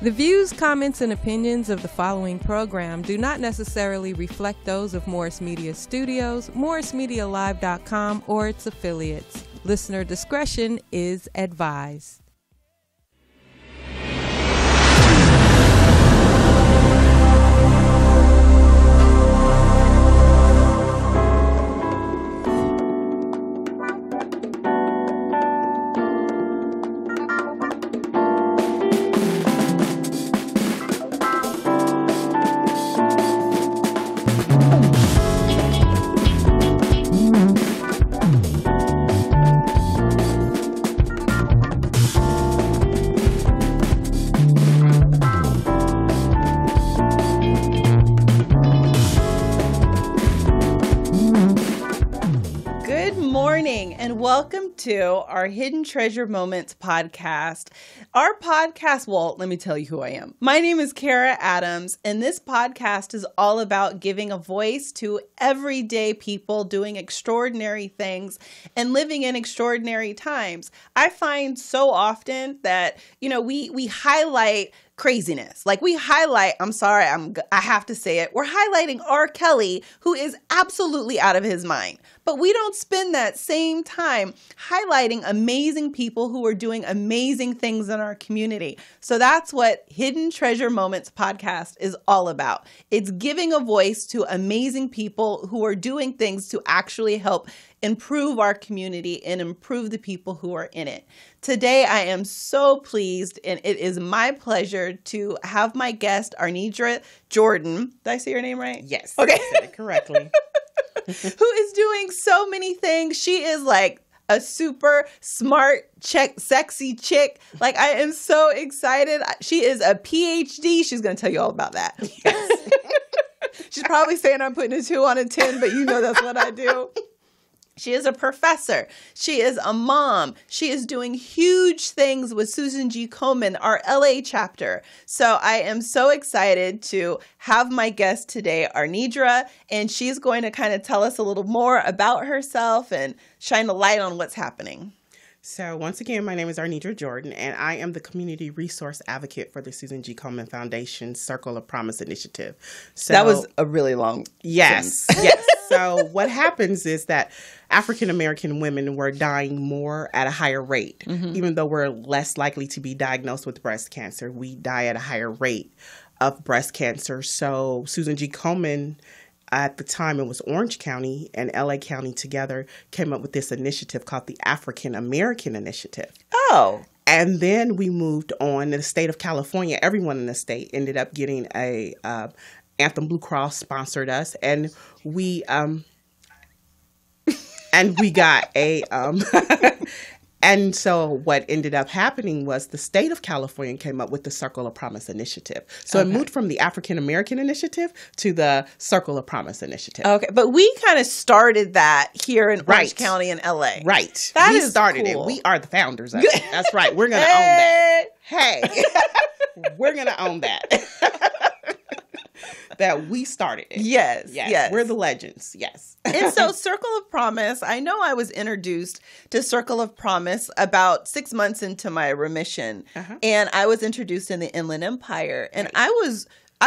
The views, comments, and opinions of the following program do not necessarily reflect those of Morris Media Studios, MorrisMediaLive.com, or its affiliates. Listener discretion is advised. Welcome to our Hidden Treasure Moments podcast. Our podcast, well, let me tell you who I am. My name is Kara Adams, and this podcast is all about giving a voice to everyday people doing extraordinary things and living in extraordinary times. I find so often that, we highlight craziness. Like we highlight, I have to say it. We're highlighting R. Kelly, who is absolutely out of his mind. But we don't spend that same time highlighting amazing people who are doing amazing things in our community. So that's what Hidden Treasure Moments podcast is all about. It's giving a voice to amazing people who are doing things to actually help improve our community and improve the people who are in it. Today, I am so pleased, and it is my pleasure to have my guest, Arnedra Jordan. Did I say your name right? Yes. Okay. You said it correctly. Who is doing so many things. She is like a super smart, sexy chick. Like, I am so excited. She is a PhD. She's going to tell you all about that. Yes. She's probably saying I'm putting a 2 on a 10, but that's what I do. She is a professor. She is a mom. She is doing huge things with Susan G Komen, our LA chapter. So I am so excited to have my guest today, Arnedra, and she's going to kind of tell us a little more about herself and shine a light on what's happening. So once again, my name is Arnedra Jordan, and I am the community resource advocate for the Susan G Komen Foundation Circle of Promise initiative. So that was a really long Yes. So what happens is that African American women were dying more at a higher rate. Mm-hmm. Even though we're less likely to be diagnosed with breast cancer, we die at a higher rate of breast cancer. So Susan G Komen, at the time it was Orange County and LA County together, came up with this initiative called the African American Initiative. Oh. And then we moved on in the state of California. Everyone in the state ended up getting a Anthem Blue Cross sponsored us, and we got a and so what ended up happening was the state of California came up with the Circle of Promise initiative. So It moved from the African American initiative to the Circle of Promise initiative. Okay, but we kind of started that here in Orange County in LA. Right. We started cool. it. We are the founders of it. That's right. We're going to own that. Hey. We're going to own that. That we started it. Yes. We're the legends. Yes. And so Circle of Promise, I know I was introduced to Circle of Promise about 6 months into my remission. Uh-huh. And I was introduced in the Inland Empire. And I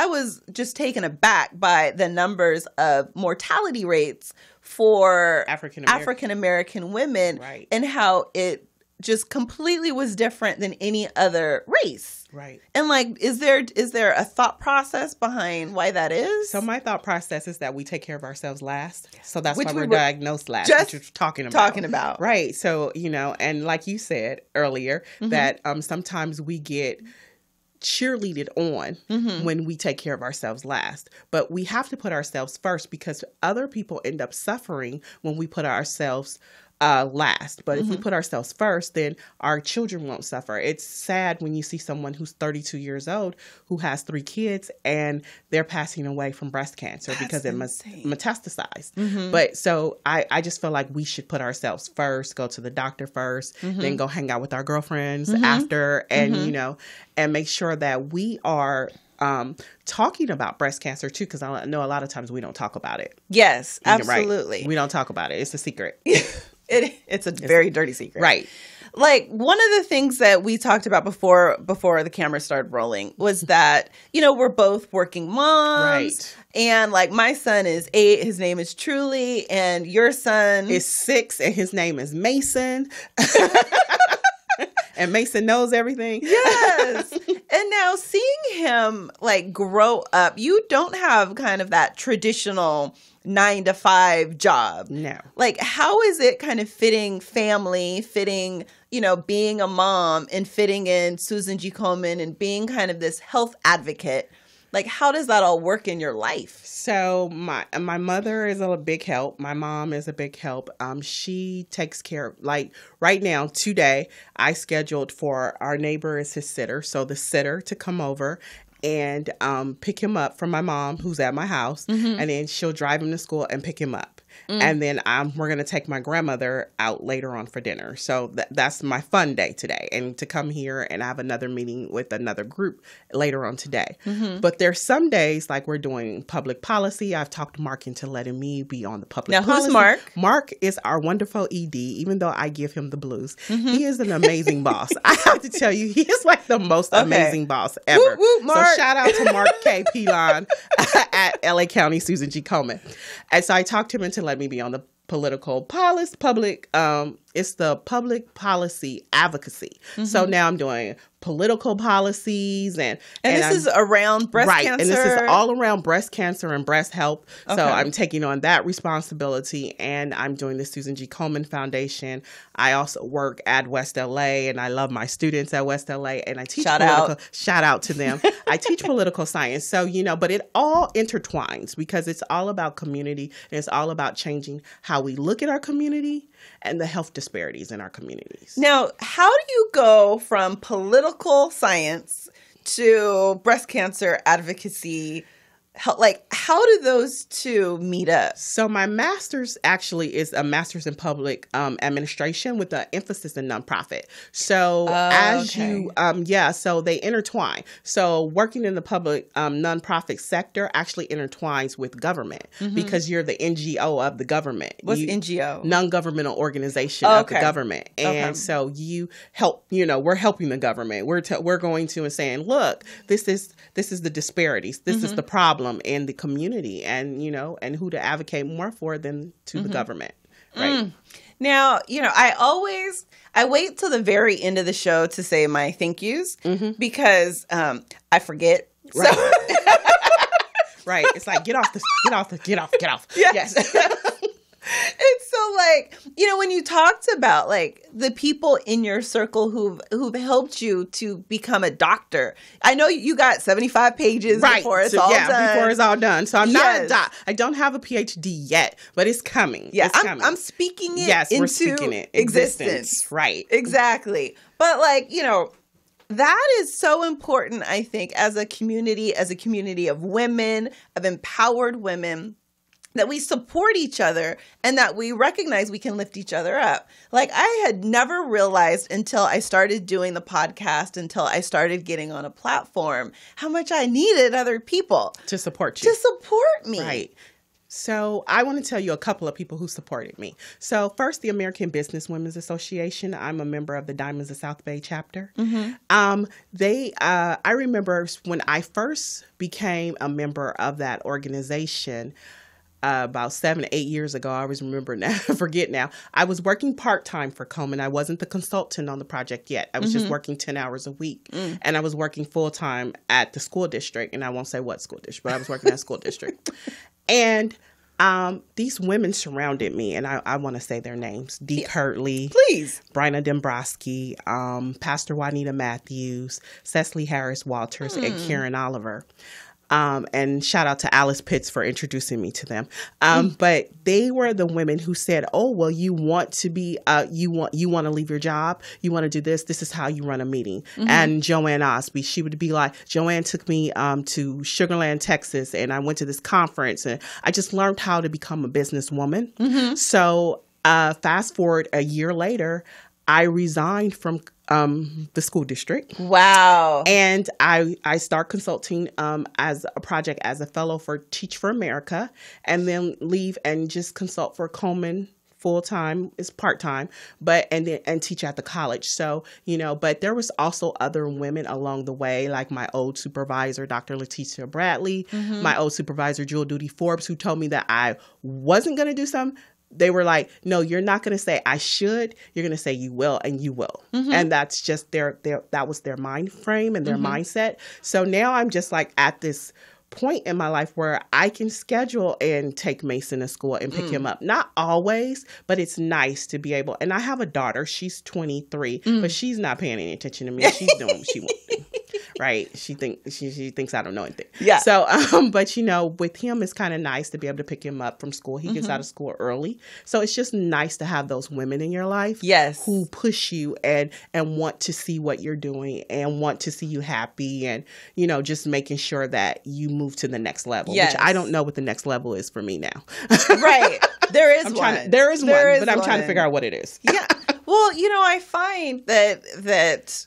was just taken aback by the numbers of mortality rates for African American women, right, and how it just completely was different than any other race. Right. And is there a thought process behind why that is? So my thought process is that we take care of ourselves last. So that's why we're diagnosed last. Just which you're talking about. Right. So, and like you said earlier, mm-hmm, that sometimes we get cheerleaded on, mm-hmm, when we take care of ourselves last. But we have to put ourselves first, because other people end up suffering when we put ourselves last. But if we put ourselves first, then our children won't suffer. It's sad when you see someone who's 32 years old who has 3 kids and they're passing away from breast cancer because it metastasized. Mm-hmm. But so I just feel like we should put ourselves first, go to the doctor first, then go hang out with our girlfriends after, and and make sure that we are talking about breast cancer too, because I know a lot of times we don't talk about it. Yes, absolutely. Right. We don't talk about it. It's a secret. It's a very dirty secret. Right. like one of the things that we talked about before the camera started rolling was that, we're both working moms. Right. And like my son is 8, his name is Truly, and your son is 6 and his name is Mason. And Mason knows everything. Yes. And now seeing him like grow up, you don't have kind of that traditional 9-to-5 job. No. Like, how is it kind of fitting family, fitting, being a mom and fitting in Susan G Komen and being kind of this health advocate? Like, how does that all work in your life? So my mother is a big help. My mom is a big help. She takes care of, like right now, today, I scheduled for our neighbor is his sitter. So the sitter to come over and pick him up from my mom who's at my house. Mm-hmm. And then she'll drive him to school and pick him up. Mm. And then we're going to take my grandmother out later on for dinner. So that's my fun day today. And to come here and have another meeting with another group later on today. Mm-hmm. But there's some days like we're doing public policy. I've talked Mark into letting me be on the public policy. Now, who's Mark? Mark is our wonderful ED, even though I give him the blues. Mm-hmm. He is an amazing boss. I have to tell you, he is like the most amazing boss ever. Woo, woo, Mark. So shout out to Mark K. Pilon at LA County Susan G Komen. And so I talked him into letting me be on the political policy, it's the public policy advocacy. Mm-hmm. So now I'm doing political policies and this is around breast cancer. And this is all around breast cancer and breast health. Okay. So I'm taking on that responsibility and I'm doing the Susan G Komen Foundation. I also work at West LA and I love my students at West LA and I teach shout out to them. I teach political science. So, but it all intertwines because it's all about community and it's all about changing how we look at our community and the health disparities in our communities. Now, how do you go from political science to breast cancer advocacy? How do those two meet up? So my master's actually is a master's in public administration with an emphasis in nonprofit. So so they intertwine. So working in the public nonprofit sector actually intertwines with government because you're the NGO of the government. What's NGO? Non-governmental organization of the government. And so you help, we're helping the government. We're going to and saying, look, this is the disparities. This is the problem in the community and who to advocate more for than to the government. Right. Now, I wait till the very end of the show to say my thank yous because I forget. Right. So right. It's like get off. Yes. And so when you talked about the people in your circle who've helped you to become a doctor, I know you got 75 pages before it's all done. Before it's all done. So I'm not a doc. I don't have a PhD yet, but it's coming. Yeah, it's coming. I'm speaking it we're into speaking it. existence. Right. Exactly. But that is so important, I think, as a community of women, of empowered women, that we support each other and that we recognize we can lift each other up. I had never realized until I started doing the podcast, until I started getting on a platform, how much I needed other people to support you. To support me. Right. So I want to tell you a couple of people who supported me. So first, the American Business Women's Association. I'm a member of the Diamonds of South Bay chapter. Mm-hmm. I remember when I first became a member of that organization, about 7 to 8 years ago. I always remember now, forget now. I was working part-time for Komen. I wasn't the consultant on the project yet. I was just working 10 hours a week. And I was working full-time at the school district. And I won't say what school district, but I was working at a school district. And these women surrounded me. And I want to say their names. Dee Kirtley. Please. Bryna Dombrowski, Pastor Juanita Matthews, Cecily Harris Walters, and Karen Oliver. And shout out to Alice Pitts for introducing me to them. But they were the women who said, oh, well, you want to be, you want to leave your job. You want to do this. This is how you run a meeting. And Joanne Osby, she would be like, Joanne took me to Sugar Land, Texas, and I went to this conference and I just learned how to become a businesswoman. So fast forward a year later, I resigned from the school district. Wow. And I start consulting as a fellow for Teach for America, and then leave and just consult for Komen full-time, it's part-time, and teach at the college. So, but there was also other women along the way, like my old supervisor, Dr. Leticia Bradley, my old supervisor, Jewel Duty Forbes, who told me that I wasn't going to do something. They were like, no, you're not going to say I should. You're going to say you will, and you will. And that's just that was their mind frame and their mindset. So now I'm just like at this point in my life where I can schedule and take Mason to school and pick him up. Not always, but it's nice to be able. And I have a daughter. She's 23, but she's not paying any attention to me. She's doing what she wants to do. Right. She thinks I don't know anything. Yeah. So, but with him, it's kind of nice to be able to pick him up from school. He gets out of school early. So it's just nice to have those women in your life. Yes. Who push you and want to see what you're doing and want to see you happy and, just making sure that you move to the next level, which I don't know what the next level is for me now. Right. There is one. There is one, but I'm trying to figure out what it is. Yeah. Well, I find that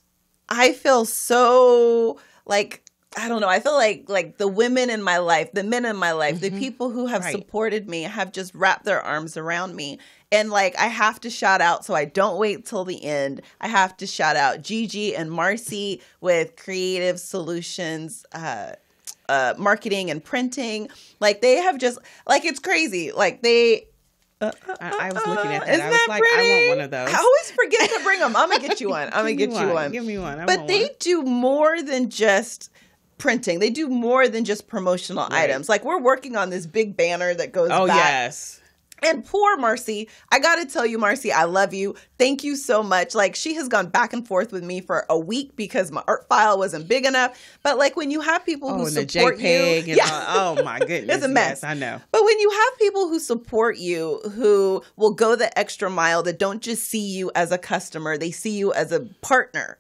I feel so like, I don't know. I feel like the women in my life, the men in my life, the people who have supported me have just wrapped their arms around me. And I have to shout out, so I don't wait till the end. I have to shout out Gigi and Marcy with Creative Solutions, marketing and printing. They have just, it's crazy. I was looking at that. Isn't I was that like, pretty? I want one of those. I always forget to bring them. I'm going to get you one. I'm going to get you one. Give me one. But they do more than just printing. They do more than just promotional items. We're working on this big banner that goes back. Oh, yes. And poor Marcy, I got to tell you, Marcy, I love you. Thank you so much. She has gone back and forth with me for a week because my art file wasn't big enough. But when you have people who support the JPEG you, oh my goodness, it's a mess. Yes, I know. But when you have people who support you, who will go the extra mile, that don't just see you as a customer, they see you as a partner.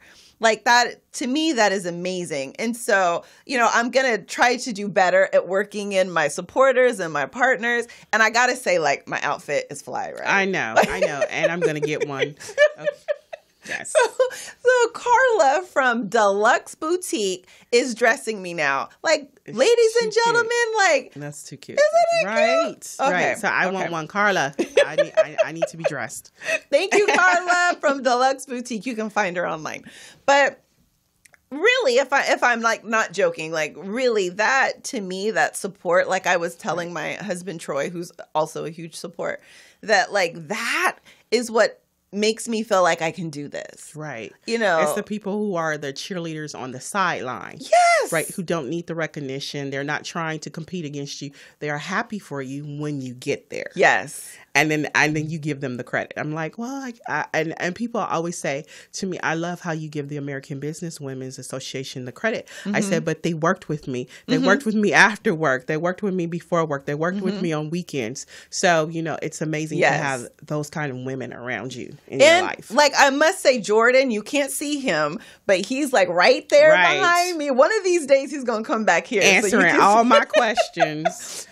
That, to me, that is amazing. And so, I'm going to try to do better at working in my supporters and my partners. And I got to say, my outfit is fly, right? I know. And I'm going to get one. Okay. Yes. So Carla from Deluxe Boutique is dressing me now. Ladies and gentlemen, that's too cute. Isn't it right? Cute? Okay. Right. So I want one, Carla. I need to be dressed. Thank you, Carla from Deluxe Boutique. You can find her online. But really, if I'm not joking, really that to me, that support, I was telling my husband Troy, who's also a huge support, that that is what makes me feel like I can do this. Right. It's the people who are the cheerleaders on the sideline. Yes. Right. Who don't need the recognition. They're not trying to compete against you. They are happy for you when you get there. Yes. And then you give them the credit. I'm like, well, and people always say to me, I love how you give the American Business Women's Association the credit. I said, but they worked with me. They worked with me after work. They worked with me before work. They worked with me on weekends. So, it's amazing to have those kind of women around you in your life. I must say, Jordan, you can't see him, but he's right there behind me. One of these days he's going to come back here. Answering all my questions.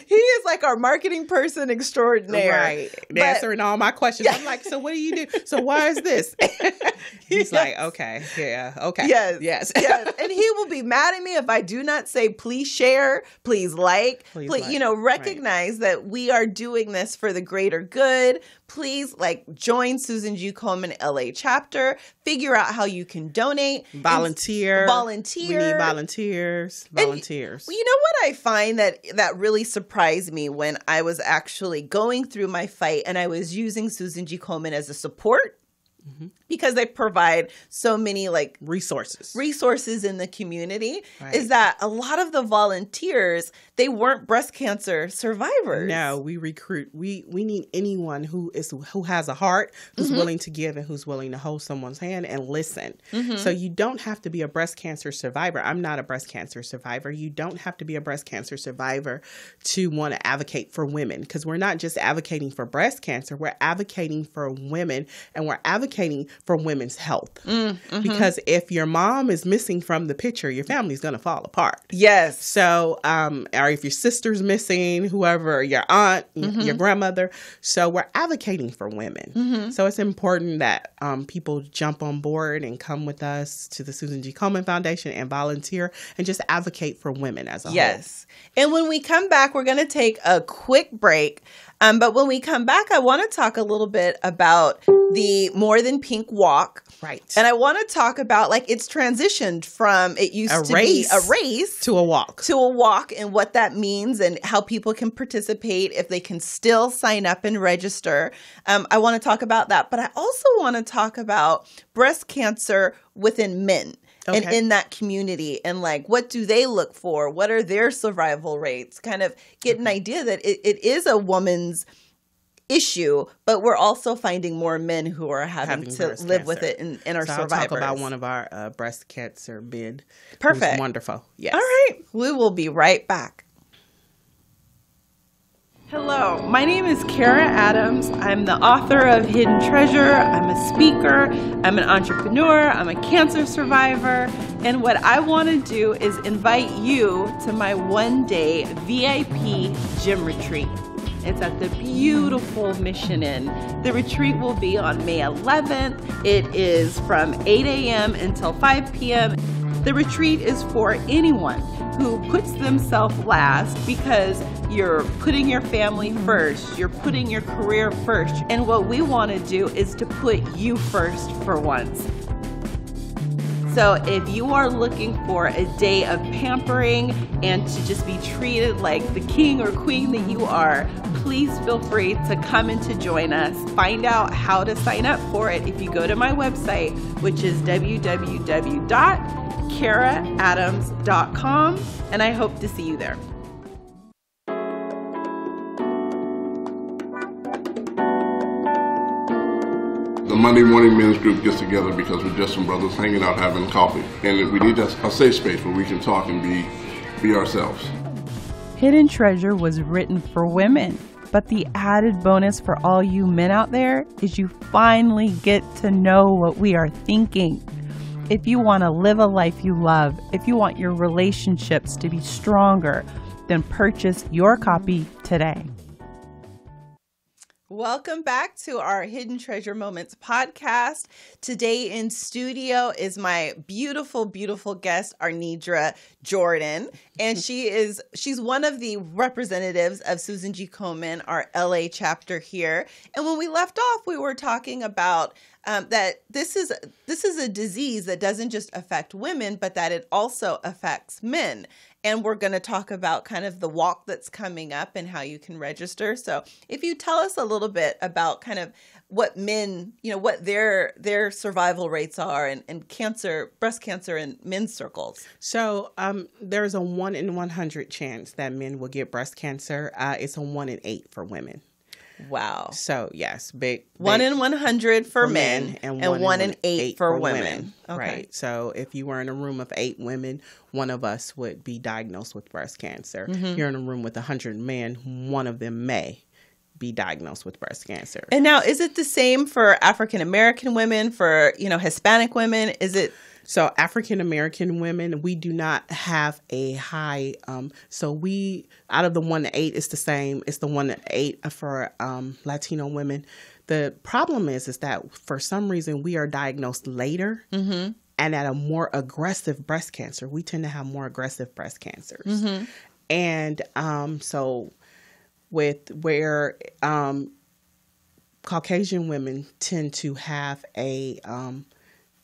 He is our marketing person extraordinaire. Right. Answering all my questions. I'm like, so what do you do? So why is this? He's like, okay. Yeah. Okay. Yes. And he will be mad at me if I do not say, please share, please like. Recognize that we are doing this for the greater good. Please join Susan G Komen LA chapter. Figure out how you can donate. Volunteer. We need volunteers. Volunteers. And, you know what I find that really surprised me when I was actually going through my fight and I was using Susan G Komen as a support? Because they provide so many resources in the community, is that a lot of the volunteers, they weren't breast cancer survivors. No, we recruit. We need anyone who has a heart, who's willing to give and who's willing to hold someone's hand and listen. So you don't have to be a breast cancer survivor. I'm not a breast cancer survivor. You don't have to be a breast cancer survivor to want to advocate for women, because we're not just advocating for breast cancer. We're advocating for women, and we're advocating for women's health. Because if your mom is missing from the picture, your family's going to fall apart. Yes. So, or if your sister's missing, whoever, your aunt, your grandmother. So we're advocating for women. So it's important that people jump on board and come with us to the Susan G Komen Foundation and volunteer and just advocate for women as a whole. Yes. And when we come back, we're going to take a quick break. But when we come back, I want to talk a little bit about the More Than Pink Walk. Right. And I want to talk about, like, it's transitioned from it used to be a race to a walk. To a walk, and what that means and how people can participate, if they can still sign up and register. I want to talk about that. But I also want to talk about breast cancer within men. Okay. And in that community, and like, what do they look for? What are their survival rates? Kind of get an idea that it is a woman's issue, but we're also finding more men who are having to live with it and are survivors. I'll talk about one of our breast cancer men. Perfect. Who's wonderful. Yes. All right. We will be right back. Hello, my name is Kara Adams. I'm the author of Hidden Treasure. I'm a speaker. I'm an entrepreneur. I'm a cancer survivor. And what I want to do is invite you to my one-day VIP gym retreat. It's at the beautiful Mission Inn. The retreat will be on May 11th. It is from 8 a.m. until 5 p.m. The retreat is for anyone who puts themselves last, because you're putting your family first, you're putting your career first. And what we want to do is to put you first for once. So if you are looking for a day of pampering and to just be treated like the king or queen that you are, please feel free to come and to join us. Find out how to sign up for it if you go to my website, which is www.karaadams.com, and I hope to see you there. The Monday morning men's group gets together because we're just some brothers hanging out having coffee. And we need a safe space where we can talk and be ourselves. Hidden Treasure was written for women, but the added bonus for all you men out there is you finally get to know what we are thinking. If you want to live a life you love, if you want your relationships to be stronger, then purchase your copy today. Welcome back to our Hidden Treasure Moments podcast. Today in studio is my beautiful, beautiful guest, Arnedra Jordan. And she's one of the representatives of Susan G Komen, our LA chapter here. And when we left off, we were talking about that this is a disease that doesn't just affect women, but that it also affects men. And we're going to talk about kind of the walk that's coming up and how you can register. So if you tell us a little bit about kind of what men, what their survival rates are and cancer, breast cancer in men's circles. So there's a 1 in 100 chance that men will get breast cancer. It's a 1 in 8 for women. Wow. So yes, big 1 in 100 for men and 1 in 8 for women. Okay. Right. So if you were in a room of 8 women, one of us would be diagnosed with breast cancer. You're in a room with 100 men, one of them may be diagnosed with breast cancer. And now, is it the same for African American women, for Hispanic women? Is it? So African American women, we do not have a high. So we, out of the 1 to 8, it's the same. It's the 1 to 8 for Latino women. The problem is that for some reason we are diagnosed later and at a more aggressive breast cancer. We tend to have more aggressive breast cancers, and so with where Caucasian women tend to have a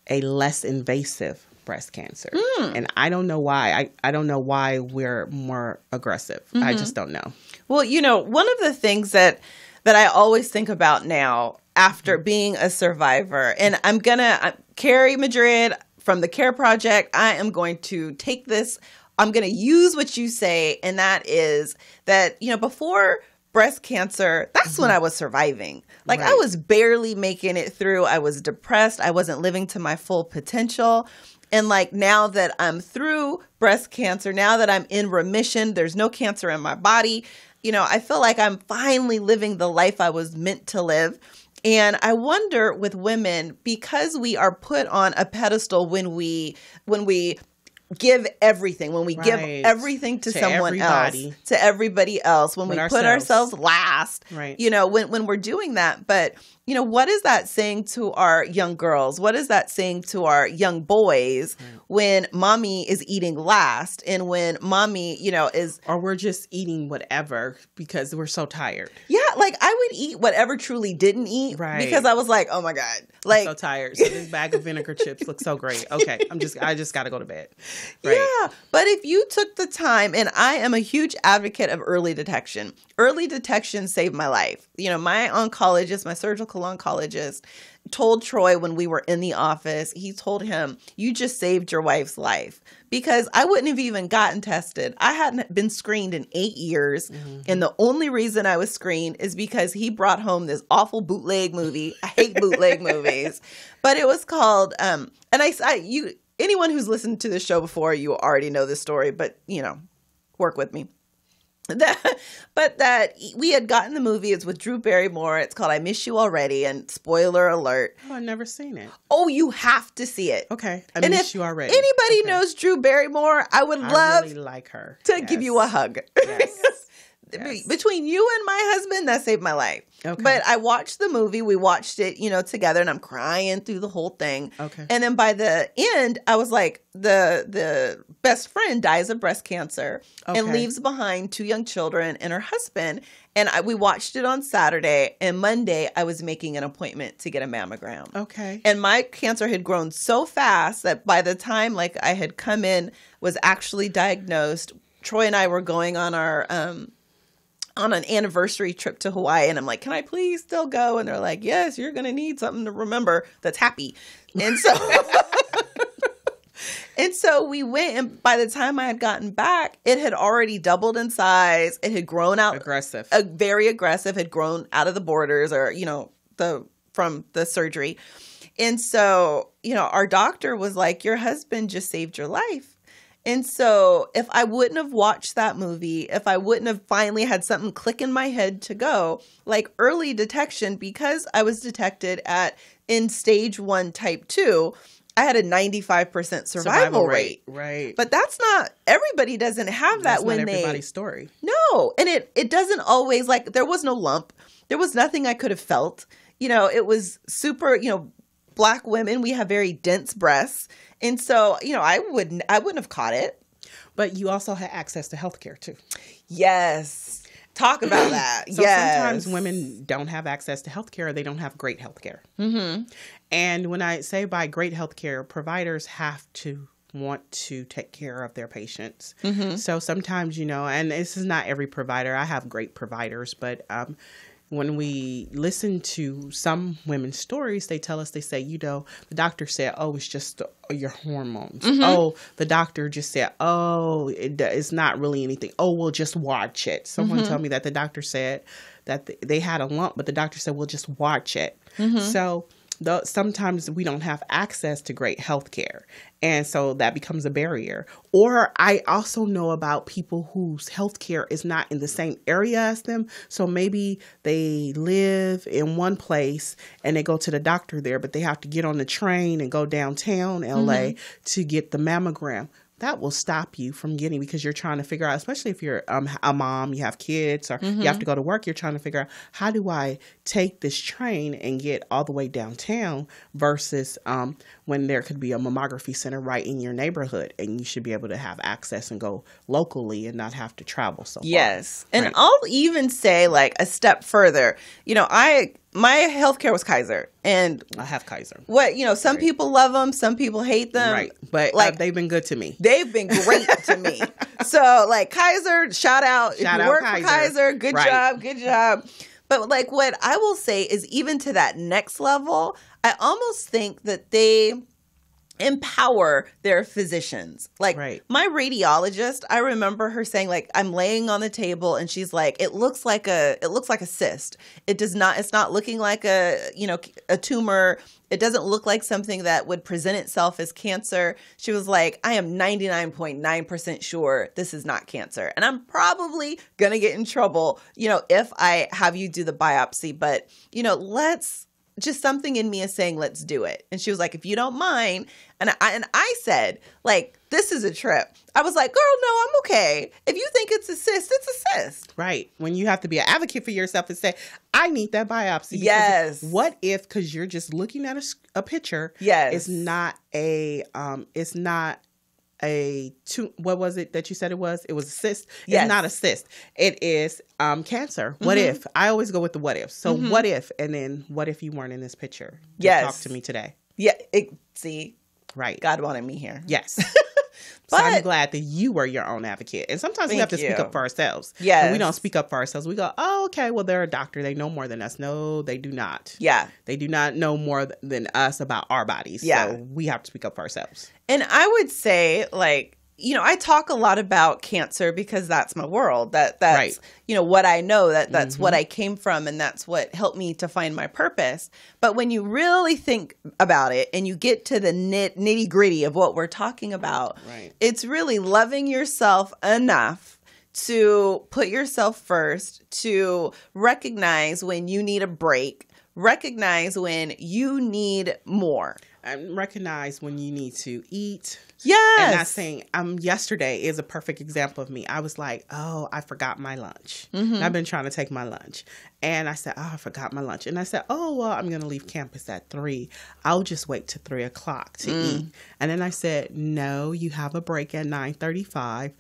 less invasive breast cancer. And I don't know why. I don't know why we're more aggressive. I just don't know. Well, one of the things that I always think about now after being a survivor, and I'm Carrie Madrid from the CARE Project, I am going to take this, I'm going to use what you say, and that is that, before breast cancer, that's when I was surviving. Like, I was barely making it through. I was depressed. I wasn't living to my full potential. And like, now that I'm through breast cancer, now that I'm in remission, there's no cancer in my body, I feel like I'm finally living the life I was meant to live. And I wonder with women, because we are put on a pedestal when we give everything, when we give everything to someone else, to everybody else, when we put ourselves last, when we're doing that. But, what is that saying to our young girls? What is that saying to our young boys when mommy is eating last and when mommy, is... Or we're just eating whatever because we're so tired. Yeah, like I would eat whatever Truly didn't eat because I was like, oh my God. I'm so tired. So this bag of vinegar chips looks so great. Okay, I just got to go to bed. Yeah, but if you took the time, and I am a huge advocate of early detection. Early detection saved my life. My oncologist, my surgical oncologist, told Troy when we were in the office, he told him, you just saved your wife's life. Because I wouldn't have even gotten tested. I hadn't been screened in 8 years. Mm-hmm. And the only reason I was screened is because he brought home this awful bootleg movie. I hate bootleg movies. But it was called, anyone who's listened to this show before, you already know this story, but, work with me. That we had gotten the movie. It's with Drew Barrymore. It's called I Miss You Already. And spoiler alert. Oh, I've never seen it. Oh, you have to see it. Okay. I Miss You Already. Anybody knows Drew Barrymore, I would love really like her. To give you a hug. Yes. Yes. Between you and my husband, that saved my life. Okay. But I watched the movie. We watched it, together, and I'm crying through the whole thing. Okay. And then by the end, I was like, the best friend dies of breast cancer and leaves behind 2 young children and her husband. And we watched it on Saturday, and Monday I was making an appointment to get a mammogram. Okay. And my cancer had grown so fast that by the time I had come in, was actually diagnosed, Troy and I were going on our on an anniversary trip to Hawaii, and I'm like, can I please still go? And they're like, yes, you're going to need something to remember that's happy. And so, and so we went, and by the time I had gotten back, it had already doubled in size. It had grown out. Aggressive. Very aggressive, had grown out of the borders or, from the surgery. And so, our doctor was like, your husband just saved your life. And so if I wouldn't have watched that movie, if I wouldn't have finally had something click in my head to go, like early detection, because I was detected in stage 1, type 2, I had a 95% survival rate. Right. But that's not, everybody doesn't have that when not everybody's story. No. And it doesn't always, there was no lump. There was nothing I could have felt. It was super, Black women, we have very dense breasts. And so, I wouldn't have caught it. But you also had access to healthcare too. Yes. Talk about that. So sometimes women don't have access to healthcare, or they don't have great healthcare. Mm-hmm. And when I say by great healthcare, providers have to want to take care of their patients. Mm-hmm. So sometimes, and this is not every provider. I have great providers, but when we listen to some women's stories, they say, the doctor said, oh, it's just your hormones. Mm-hmm. Oh, the doctor just said, oh, it's not really anything. Oh, we'll just watch it. Someone told me that the doctor said that they had a lump, but the doctor said, we'll just watch it. Mm-hmm. So sometimes we don't have access to great health care. And so that becomes a barrier. Or I also know about people whose health care is not in the same area as them. So maybe they live in one place and they go to the doctor there, but they have to get on the train and go downtown LA to get the mammogram. That will stop you from getting, because you're trying to figure out, especially if you're a mom, you have kids, or you have to go to work, you're trying to figure out, how do I take this train and get all the way downtown versus when there could be a mammography center right in your neighborhood, and you should be able to have access and go locally and not have to travel so far. Yes. And right. I'll even say a step further, my healthcare was Kaiser, and I have Kaiser. Some people love them, some people hate them. Right. But they've been good to me. They've been great to me. So Kaiser, shout out. If you work for Kaiser, good job. But what I will say is, even to that next level, I almost think that they empower their physicians. My radiologist, I remember her saying, I'm laying on the table and she's like, it looks like a cyst. It's not looking like a tumor. It doesn't look like something that would present itself as cancer. She was like, I am 99.9% sure this is not cancer. And I'm probably going to get in trouble, if I have you do the biopsy. But, just something in me is saying, let's do it. And she was like, if you don't mind. And I said, like, this is a trip. I was like, girl, no, I'm okay. If you think it's a cyst, it's a cyst. Right. When you have to be an advocate for yourself and say, I need that biopsy. Yes. What if, because you're just looking at a picture. Yes. It's not what was it that you said it was? It was a cyst. Yes. It's not a cyst. It is cancer. What if? I always go with the what if. So what if, and then what if you weren't in this picture? Yes. Talk to me today. Yeah. See, right. God wanted me here. Yes. So I'm glad that you were your own advocate. And sometimes we have to speak up for ourselves. Yes. And we don't speak up for ourselves. We go, oh, okay, well, they're a doctor. They know more than us. No, they do not. Yeah. They do not know more than us about our bodies. Yeah. So we have to speak up for ourselves. And I would say, like, you know, I talk a lot about cancer because that's my world. That's, right. You know, what I know, that's what I came from, and that's what helped me to find my purpose. But when you really think about it and you get to the nitty gritty of what we're talking about, right. It's really loving yourself enough to put yourself first, to recognize when you need a break, recognize when you need more. And recognize when you need to eat. Yes. And not saying, yesterday is a perfect example of me. I was like, oh, I forgot my lunch. And I've been trying to take my lunch. And I said, oh, I forgot my lunch. And I said, oh, well, I'm going to leave campus at 3. I'll just wait till 3 o'clock to eat. And then I said, no, you have a break at 9:35.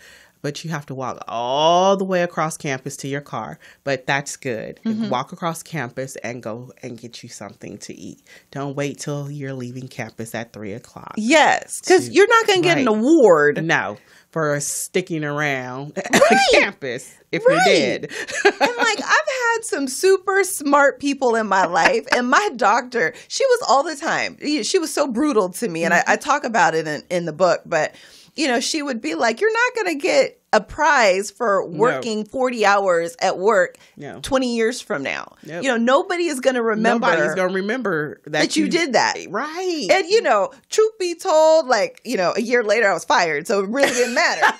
But you have to walk all the way across campus to your car. But that's good. Walk across campus and go and get you something to eat. Don't wait till you're leaving campus at 3 o'clock. Yes, because you're not going to get an award. No, for sticking around at campus if you're dead. And like, I've had some super smart people in my life. And my doctor, she was all the time. She was so brutal to me. And I talk about it in the book. But you know, she would be like, you're not going to get a prize for working 40 hours at work 20 years from now. You know, nobody is going to remember. Nobody's going to remember that you did that. Right. And, you know, truth be told, like, you know, a year later I was fired. So it really didn't matter.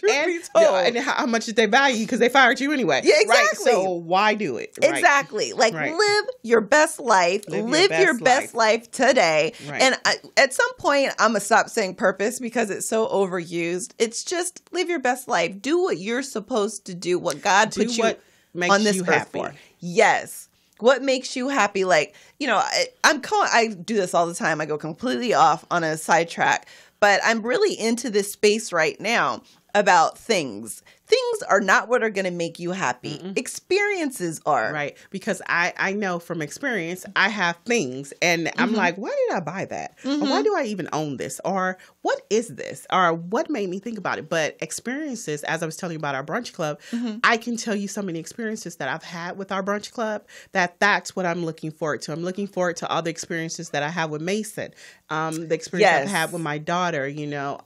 And how much did they value you? Because they fired you anyway. Yeah, exactly. Right? So why do it? Right. Exactly. Like, live your best life. Live your best life today. Right. And at some point, I'm going to stop saying purpose because it's so overused. It's just live your best life. Do what you're supposed to do, what God put you on this earth for. Yes. What makes you happy? Like, you know, I do this all the time. I go completely off on a sidetrack, but I'm really into this space right now about things. Things are not what are going to make you happy. Experiences are. Right. Because I know from experience, I have things and I'm like, why did I buy that? Or why do I even own this? Or what is this? Or what made me think about it? But experiences, as I was telling you about our brunch club, I can tell you so many experiences that I've had with our brunch club that's what I'm looking forward to. I'm looking forward to all the experiences that I have with Mason, the experience I've had with my daughter, you know,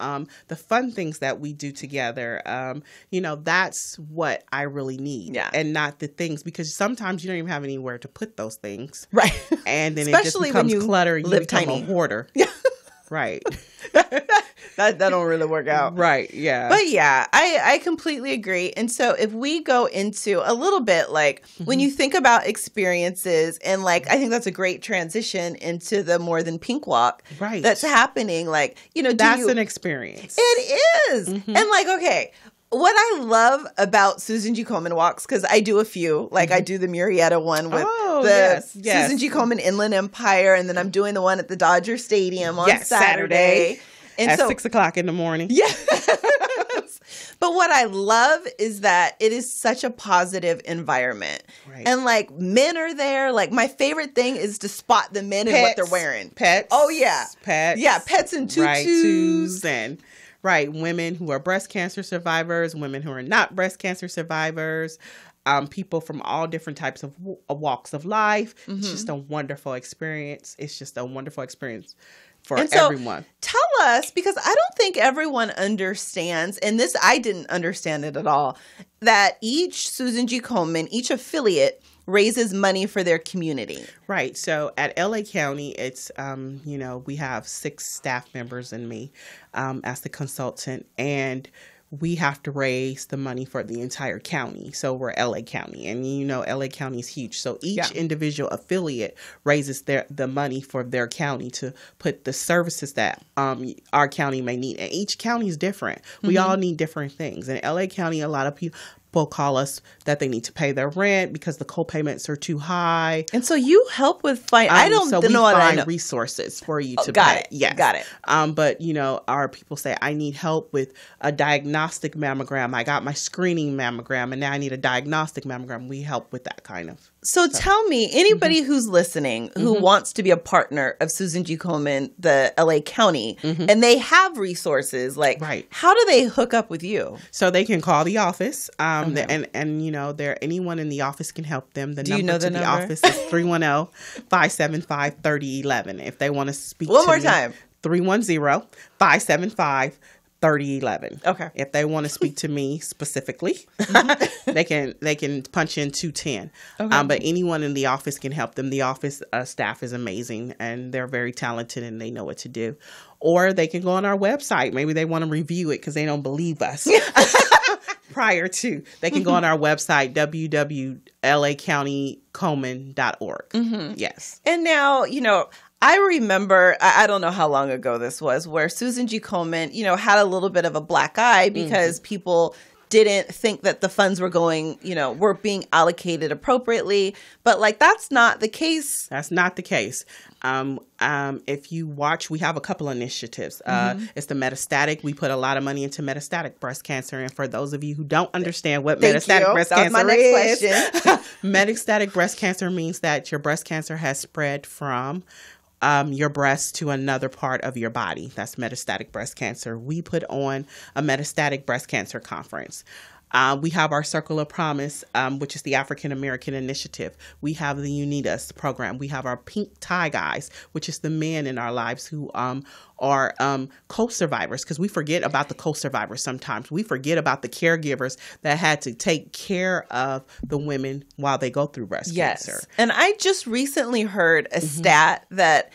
the fun things that we do together, you know, that's what I really need and not the things, because sometimes you don't even have anywhere to put those things. Right. And then especially it just becomes when you clutter. You become tiny. a hoarder. Yeah. Right. that don't really work out. Right. Yeah. But yeah, I completely agree. And so if we go into a little bit, like when you think about experiences, and like, I think that's a great transition into the More Than Pink walk that's happening. Like, you know, that's an experience. It is. And like, okay, what I love about Susan G Komen walks, because I do a few, like I do the Murrieta one with Susan G Komen Inland Empire, and then I'm doing the one at the Dodger Stadium on Saturday. And at 6 o'clock in the morning. Yes. But what I love is that it is such a positive environment. Right. And like, men are there. Like, my favorite thing is to spot the men and what they're wearing. Pets. Oh, yeah. Pets. Yeah, pets and tutus. Right, tutus and women who are breast cancer survivors, women who are not breast cancer survivors, people from all different types of walks of life. It's just a wonderful experience. It's just a wonderful experience for everyone. Tell us, because I don't think everyone understands, and this, I didn't understand it at all, that each Susan G Komen, each affiliate raises money for their community. Right. So at LA County, it's, you know, we have 6 staff members and me as the consultant, and we have to raise the money for the entire county. So we're LA County, and LA County is huge. So each individual affiliate raises the money for their county to put the services that our county may need. And each county is different. We all need different things. In LA County, a lot of people call us that they need to pay their rent because the co-payments are too high. And so you help with I don't so know we what find I know. resources for you to got pay. it. Yes. Got it. But our people say, I need help with a diagnostic mammogram. I got my screening mammogram and now I need a diagnostic mammogram. We help with that kind of. So tell me, anybody who's listening who wants to be a partner of Susan G. Komen, the LA County, and they have resources, like how do they hook up with you? So they can call the office, and anyone in the office can help them. The number to the office is 310-575-3011. If they want to speak one more time, 310-575-3011. Okay. If they want to speak to me specifically, they can punch in 210. Okay. But anyone in the office can help them. The office staff is amazing and they're very talented and they know what to do. Or they can go on our website. Maybe they want to review it because they don't believe us. Prior to, they can go on our website, www.lacountykomen.org. Yes. And now, I remember, I don't know how long ago this was, where Susan G. Komen, had a little bit of a black eye because people didn't think that the funds were were being allocated appropriately. But that's not the case. That's not the case. If you watch, we have a couple initiatives. It's the metastatic. We put a lot of money into metastatic breast cancer. And for those of you who don't understand what metastatic breast cancer is, metastatic breast cancer means that your breast cancer has spread from your breast to another part of your body. That's metastatic breast cancer. We put on a metastatic breast cancer conference. We have our Circle of Promise, which is the African American Initiative. We have the You Need Us program. We have our Pink Tie Guys, which is the men in our lives who are co-survivors, because we forget about the co-survivors sometimes. We forget about the caregivers that had to take care of the women while they go through breast cancer. And I just recently heard a stat that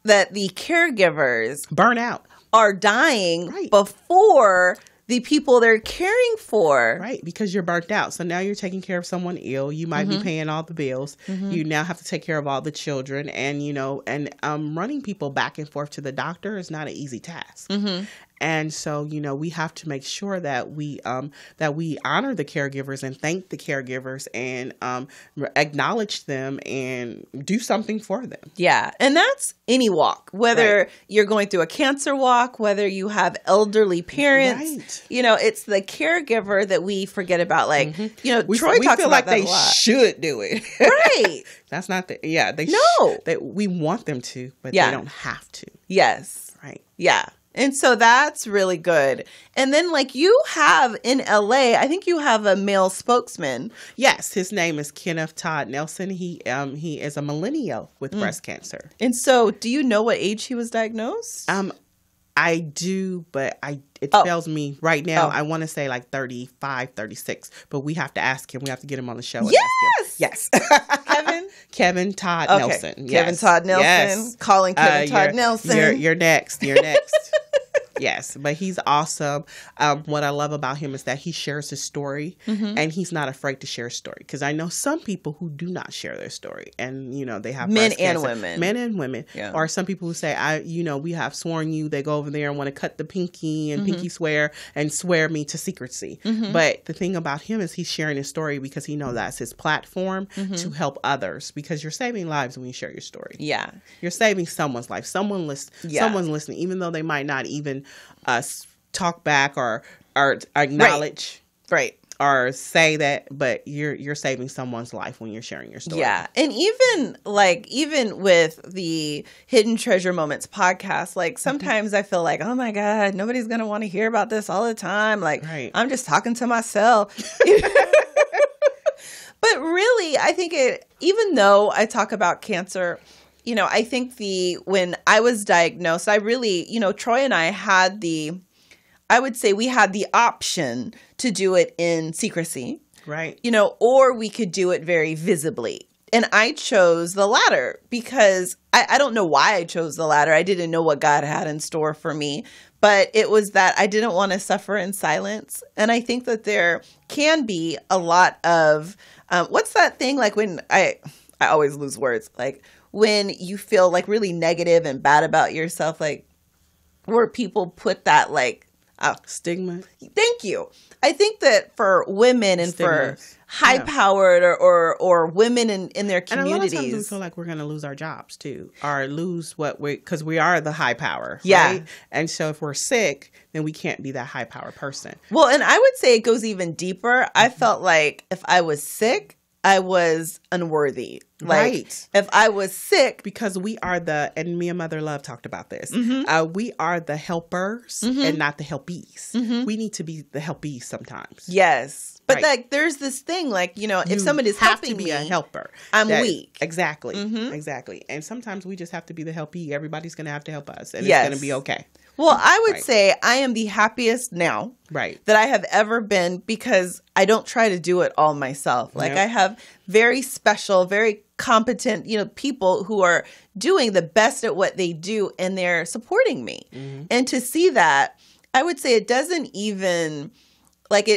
the caregivers burn out, are dying before the people they're caring for. Right, because you're burnt out. So now you're taking care of someone ill. You might be paying all the bills. You now have to take care of all the children. And, running people back and forth to the doctor is not an easy task. And so, we have to make sure that we honor the caregivers and thank the caregivers and acknowledge them and do something for them. Yeah. And that's any walk, whether you're going through a cancer walk, whether you have elderly parents, it's the caregiver that we forget about. Troy talks feel about like that they a lot. should do it. Right. That's not they we want them to, but they don't have to. Yes. Right. Yeah. And so that's really good. And then you have in LA, I think you have a male spokesman. Yes, his name is Kenneth Todd Nelson. He is a millennial with breast cancer. And so do you know what age he was diagnosed? I do, but it fails me right now. I want to say 35, 36, but we have to ask him. We have to get him on the show. Yes. Kevin Todd Nelson. Yes. Kevin Todd Nelson. Yes. Calling Kevin Todd Nelson. You're next. Yes, but he's awesome. What I love about him is that he shares his story and he's not afraid to share his story. Because I know some people who do not share their story and, they have men breast and cancer. women. Men and women. Yeah. Or some people who say, we have sworn you. They go over there and want to cut the pinky and pinky swear and swear me to secrecy. But the thing about him is he's sharing his story because he knows that's his platform to help others, because you're saving lives when you share your story. Yeah. You're saving someone's life. Someone's listening, even though they might not even talk back or acknowledge or say that, but you're saving someone's life when you're sharing your story. Yeah. And even with the Hidden Treasure Moments podcast, sometimes I feel oh my God, nobody's gonna want to hear about this all the time. I'm just talking to myself. But really, I think even though I talk about cancer, I think when I was diagnosed, I really, Troy and I had I would say we had the option to do it in secrecy. Right. Or we could do it very visibly. And I chose the latter because I don't know why I chose the latter. I didn't know what God had in store for me, but it was that I didn't want to suffer in silence. And I think that there can be a lot of, what's that thing like when I always lose words, like when you feel like really negative and bad about yourself, like where people put that like, stigma. Thank you. I think that for women and Stigmas. for high-powered or women in their communities. And a lot of times we feel like we're going to lose our jobs too, or lose because we are the high power. Yeah. Right? And so if we're sick, then we can't be that high power person. Well, and I would say it goes even deeper. I felt like if I was sick, I was unworthy. Like, Right. if I was sick. Because we are and me and Mother Love talked about this. We are the helpers and not the helpees. We need to be the helpees sometimes. Yes. But Right. like, there's this thing like, if You somebody's have helping to be me, a helper. I'm weak. Exactly. Exactly. And sometimes we just have to be the helpee. Everybody's going to have to help us. And Yes. it's going to be okay. Well, I would Right. say I am the happiest now Right. that I have ever been because I don't try to do it all myself. Like Yep. I have very special, very competent, people who are doing the best at what they do and they're supporting me. And to see that, I would say it doesn't even like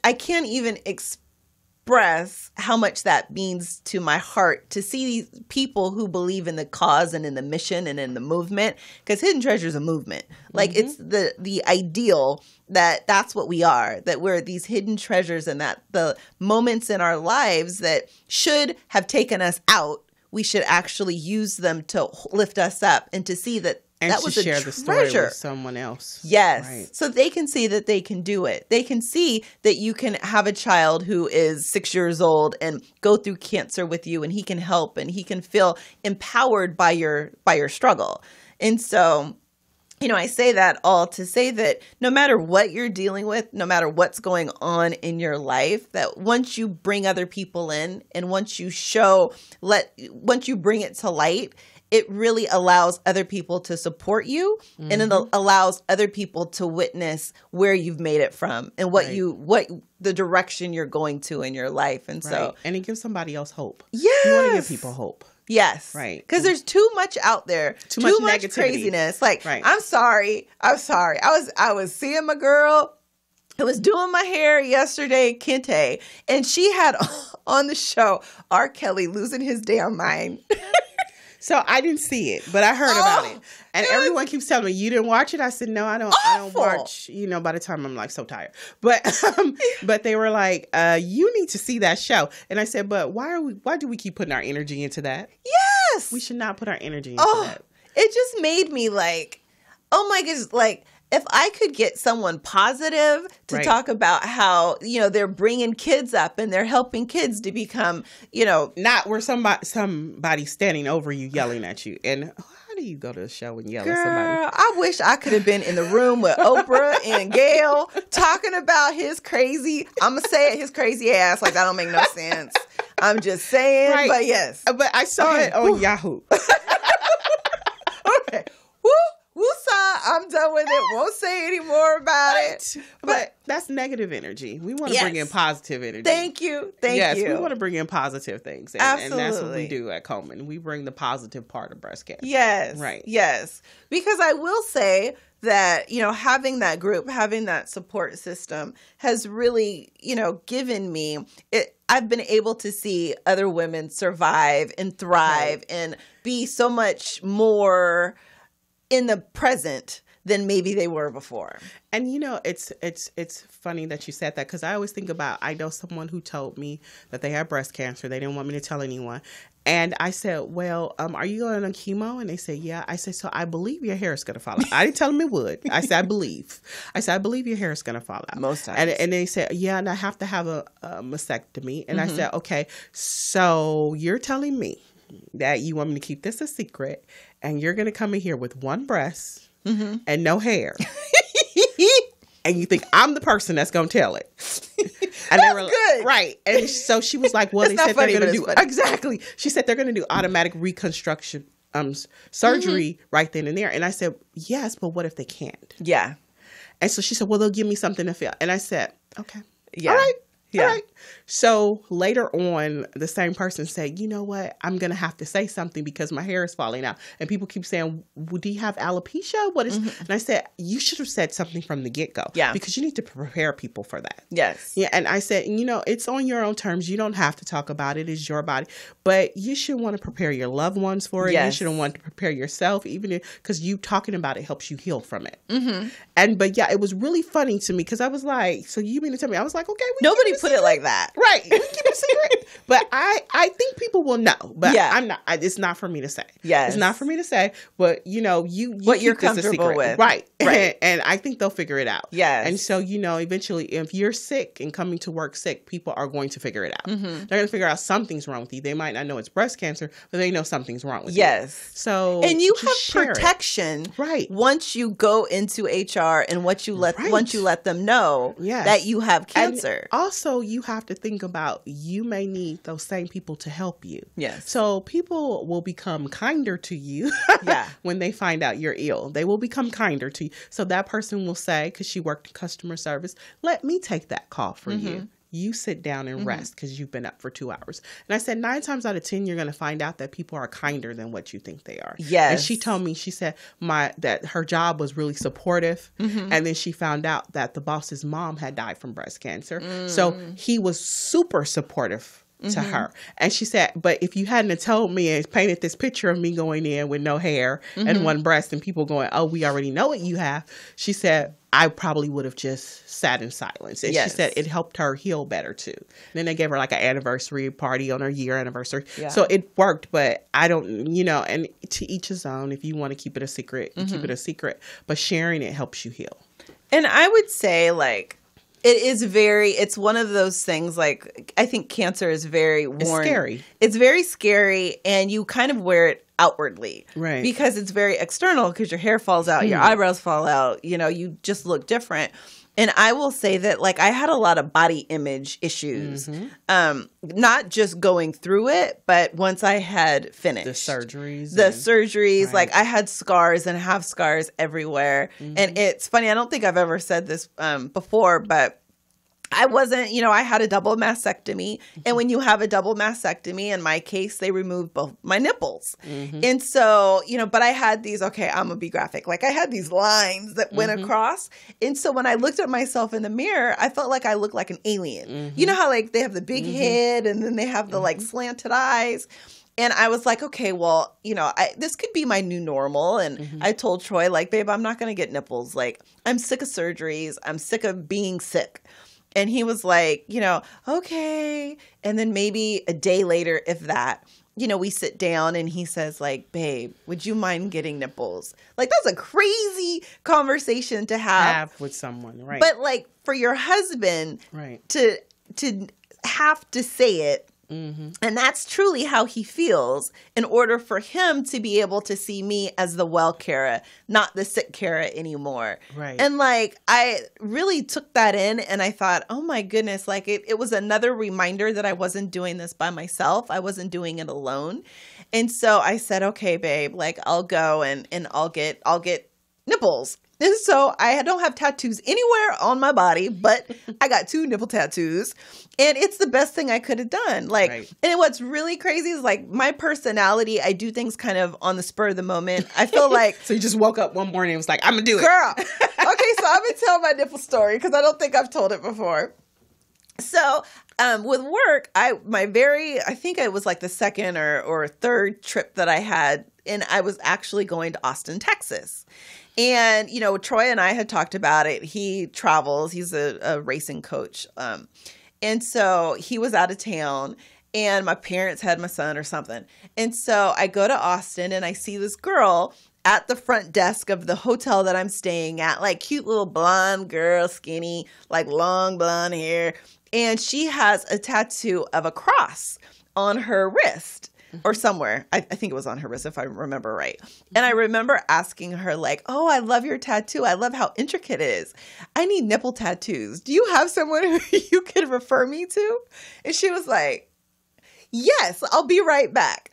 I can't even express how much that means to my heart to see these people who believe in the cause and in the mission and in the movement, because Hidden Treasure is a movement. Like it's the ideal that's what we are, that we're these hidden treasures, and that the moments in our lives that should have taken us out, we should actually use them to lift us up and to see that And that to was a share treasure. the story with someone else. Yes. Right. So they can see that they can do it. They can see that you can have a child who is 6 years old and go through cancer with you, and he can help and he can feel empowered by your struggle. And so, I say that all to say that no matter what you're dealing with, no matter what's going on in your life, that once you bring other people in and once you bring it to light, it really allows other people to support you, and it allows other people to witness where you've made it from and what the direction you're going to in your life. And so, and it gives somebody else hope. yes, You want to give people hope. yes, Right. because there's too much out there, too much negativity. craziness. Like, Right. I'm sorry. I was seeing my girl. I was doing my hair yesterday, Kente, and she had on the show R. Kelly losing his damn mind. So I didn't see it, but I heard about it. And everyone keeps telling me, you didn't watch it? I said, no, I don't watch, by the time I'm like so tired. But they were like, you need to see that show. And I said, but why do we keep putting our energy into that? Yes. We should not put our energy into that. It just made me like, oh my goodness, like, if I could get someone positive to Right. talk about how, they're bringing kids up and they're helping kids to become, Not where somebody standing over you yelling at you. And how do you go to a show and yell at somebody? girl, I wish I could have been in the room with Oprah and Gail talking about his crazy ass. Like, that don't make no sense. I'm just saying, Right. but yes. But I saw it on Yahoo. Okay. Woo-saw, I'm done with it. Won't say any more about it. But that's negative energy. We want to bring in positive energy. Thank you. Yes, you. we want to bring in positive things. And that's what we do at Komen. We bring the positive part of breast cancer. Yes. Right. Yes. Because I will say that, having that group, having that support system has really, given me it. I've been able to see other women survive and thrive and be so much more in the present than maybe they were before. And it's funny that you said that, because I always think about, I know someone who told me that they had breast cancer. They didn't want me to tell anyone. And I said, well, are you going on chemo? And they said, yeah. I said, so I believe your hair is going to fall out. I didn't tell them it would. I said, I believe your hair is going to fall out. Most times. And they said, yeah, and I have to have a mastectomy. And I said, okay, so you're telling me that you want me to keep this a secret, and you're going to come in here with one breast and no hair. And you think I'm the person that's going to tell it. And they were good. Right. And so she was like, well, It's they not said funny, they're going but to do it's funny. exactly. She said they're going to do automatic reconstruction surgery right then and there. And I said, yes, but what if they can't? Yeah. And so she said, well, they'll give me something to feel. And I said, okay. Yeah. All right. Yeah. All right. So later on, the same person said, you know what? I'm going to have to say something because my hair is falling out. And people keep saying, well, do you have alopecia? What is? And I said, you should have said something from the get-go. Yeah. Because you need to prepare people for that. Yes. Yeah. And I said, it's on your own terms. You don't have to talk about it. It's your body. But you should want to prepare your loved ones for it. Yes. You should want to prepare yourself, even because you talking about it helps you heal from it. But yeah, it was really funny to me because I was like, so you mean to tell me? I was like, okay. Nobody put it like that. Right. We keep it secret. But I think people will know. But Yeah. I'm not. It's not for me to say. Yes. It's not for me to say. But, you what you're keep this a comfortable secret. with. Right. Right. And I think they'll figure it out. Yes. And so, eventually, if you're sick and coming to work sick, people are going to figure it out. They're going to figure out something's wrong with you. They might not know it's breast cancer, but they know something's wrong with you. Yes. So, And you just have share it. protection, Right. once you go into HR and once you let them know Yes. that you have cancer. And also, you have to think about you may need those same people to help you. Yes. So people will become kinder to you Yeah. when they find out you're ill. They will become kinder to you. So that person will say, because she worked in customer service, let me take that call for you. You sit down and rest because you've been up for 2 hours. And I said, 9 times out of 10, you're going to find out that people are kinder than what you think they are. Yes. And she told me, she said that her job was really supportive. And then she found out that the boss's mom had died from breast cancer. So he was super supportive to her. And she said, but if you hadn't have told me and painted this picture of me going in with no hair and one breast and people going, oh, we already know what you have. She said, I probably would have just sat in silence. And Yes. she said it helped her heal better too. And then they gave her like an anniversary party on her year anniversary. Yeah. So it worked, but I don't, and to each his own. If you want to keep it a secret, you keep it a secret. But sharing it helps you heal. And I would say, it's one of those things, I think cancer is very worn. It's scary. It's very scary, and you kind of wear it outwardly. Right. Because it's very external, because your hair falls out, your eyebrows fall out, you just look different. And I will say that, I had a lot of body image issues, not just going through it, but once I had finished. The surgeries. Right. I had scars and have scars everywhere. And it's funny, I don't think I've ever said this before, but I wasn't, I had a double mastectomy. And when you have a double mastectomy, in my case, they removed both my nipples. And so, but I had these, okay, I'm going to be graphic. I had these lines that went across. And so when I looked at myself in the mirror, I felt like I looked like an alien. You know how they have the big head and then they have the slanted eyes. And I was like, okay, well, this could be my new normal. And I told Troy, babe, I'm not going to get nipples. I'm sick of surgeries. I'm sick of being sick. And he was like, okay. And then maybe a day later, if that, we sit down and he says, babe, would you mind getting nipples? That's a crazy conversation to have with someone, right? But for your husband to have to say it. And that's truly how he feels, in order for him to be able to see me as the well Kara, not the sick Kara anymore. Right. And I really took that in, and I thought, oh my goodness, it was another reminder that I wasn't doing this by myself. I wasn't doing it alone. And so I said, okay, babe, I'll go and I'll get nipples. And so I don't have tattoos anywhere on my body, but I got 2 nipple tattoos, and it's the best thing I could have done. And what's really crazy is my personality, I do things kind of on the spur of the moment. I feel So you just woke up one morning and was like, I'm going to do it. Girl. Okay, so I'm going to tell my nipple story, because I don't think I've told it before. So with work, I think it was the second or third trip that I had, and I was actually going to Austin, Texas. And, Troy and I had talked about it. He travels. He's a racing coach. And so he was out of town, and my parents had my son or something. And so I go to Austin, and I see this girl at the front desk of the hotel that I'm staying at, cute little blonde girl, skinny, long blonde hair. And she has a tattoo of a cross on her wrist. Or somewhere. I think it was on her wrist, if I remember right. And I remember asking her, oh, I love your tattoo. I love how intricate it is. I need nipple tattoos. Do you have someone who you could refer me to? And she was like, yes, I'll be right back.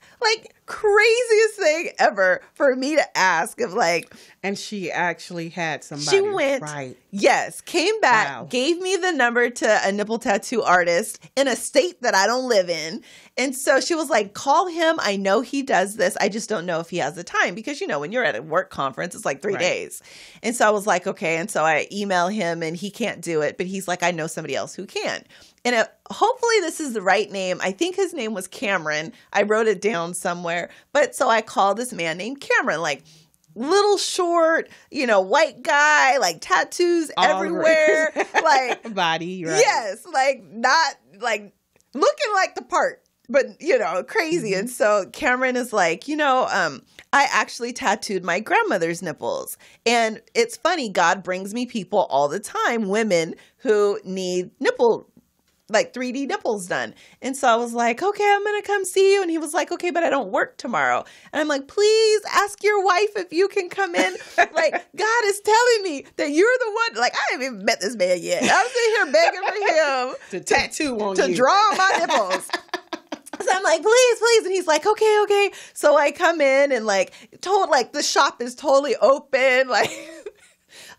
craziest thing ever for me to ask of like. And she actually had somebody. She went, right. Yes, came back, Wow. gave me the number to a nipple tattoo artist in a state that I don't live in. And so she was like, call him. I know he does this. I just don't know if he has the time because, you know, when you're at a work conference, it's like 3 days. And so I was like, okay. And so I email him and he can't do it, but he's like, I know somebody else who can. And hopefully this is the right name. I think his name was Cameron. I wrote it down somewhere. But so I called this man named Cameron, like little short, you know, white guy, like tattoos All everywhere. Like body, right? Yes, like not like looking like the part, but you know, crazy. And so Cameron is like, you know, I actually tattooed my grandmother's nipples. And it's funny, God brings me people all the time, women who need like 3D nipples done. And so I was like, okay, I'm going to come see you. And he was like, okay, but I don't work tomorrow. And I'm like, please ask your wife if you can come in. Like, God is telling me that you're the one. Like, I haven't even met this man yet. I'm sitting here begging for him To tattoo on to you. draw on my nipples. So I'm like, please. And he's like, okay. So I come in and like told like the shop is totally open.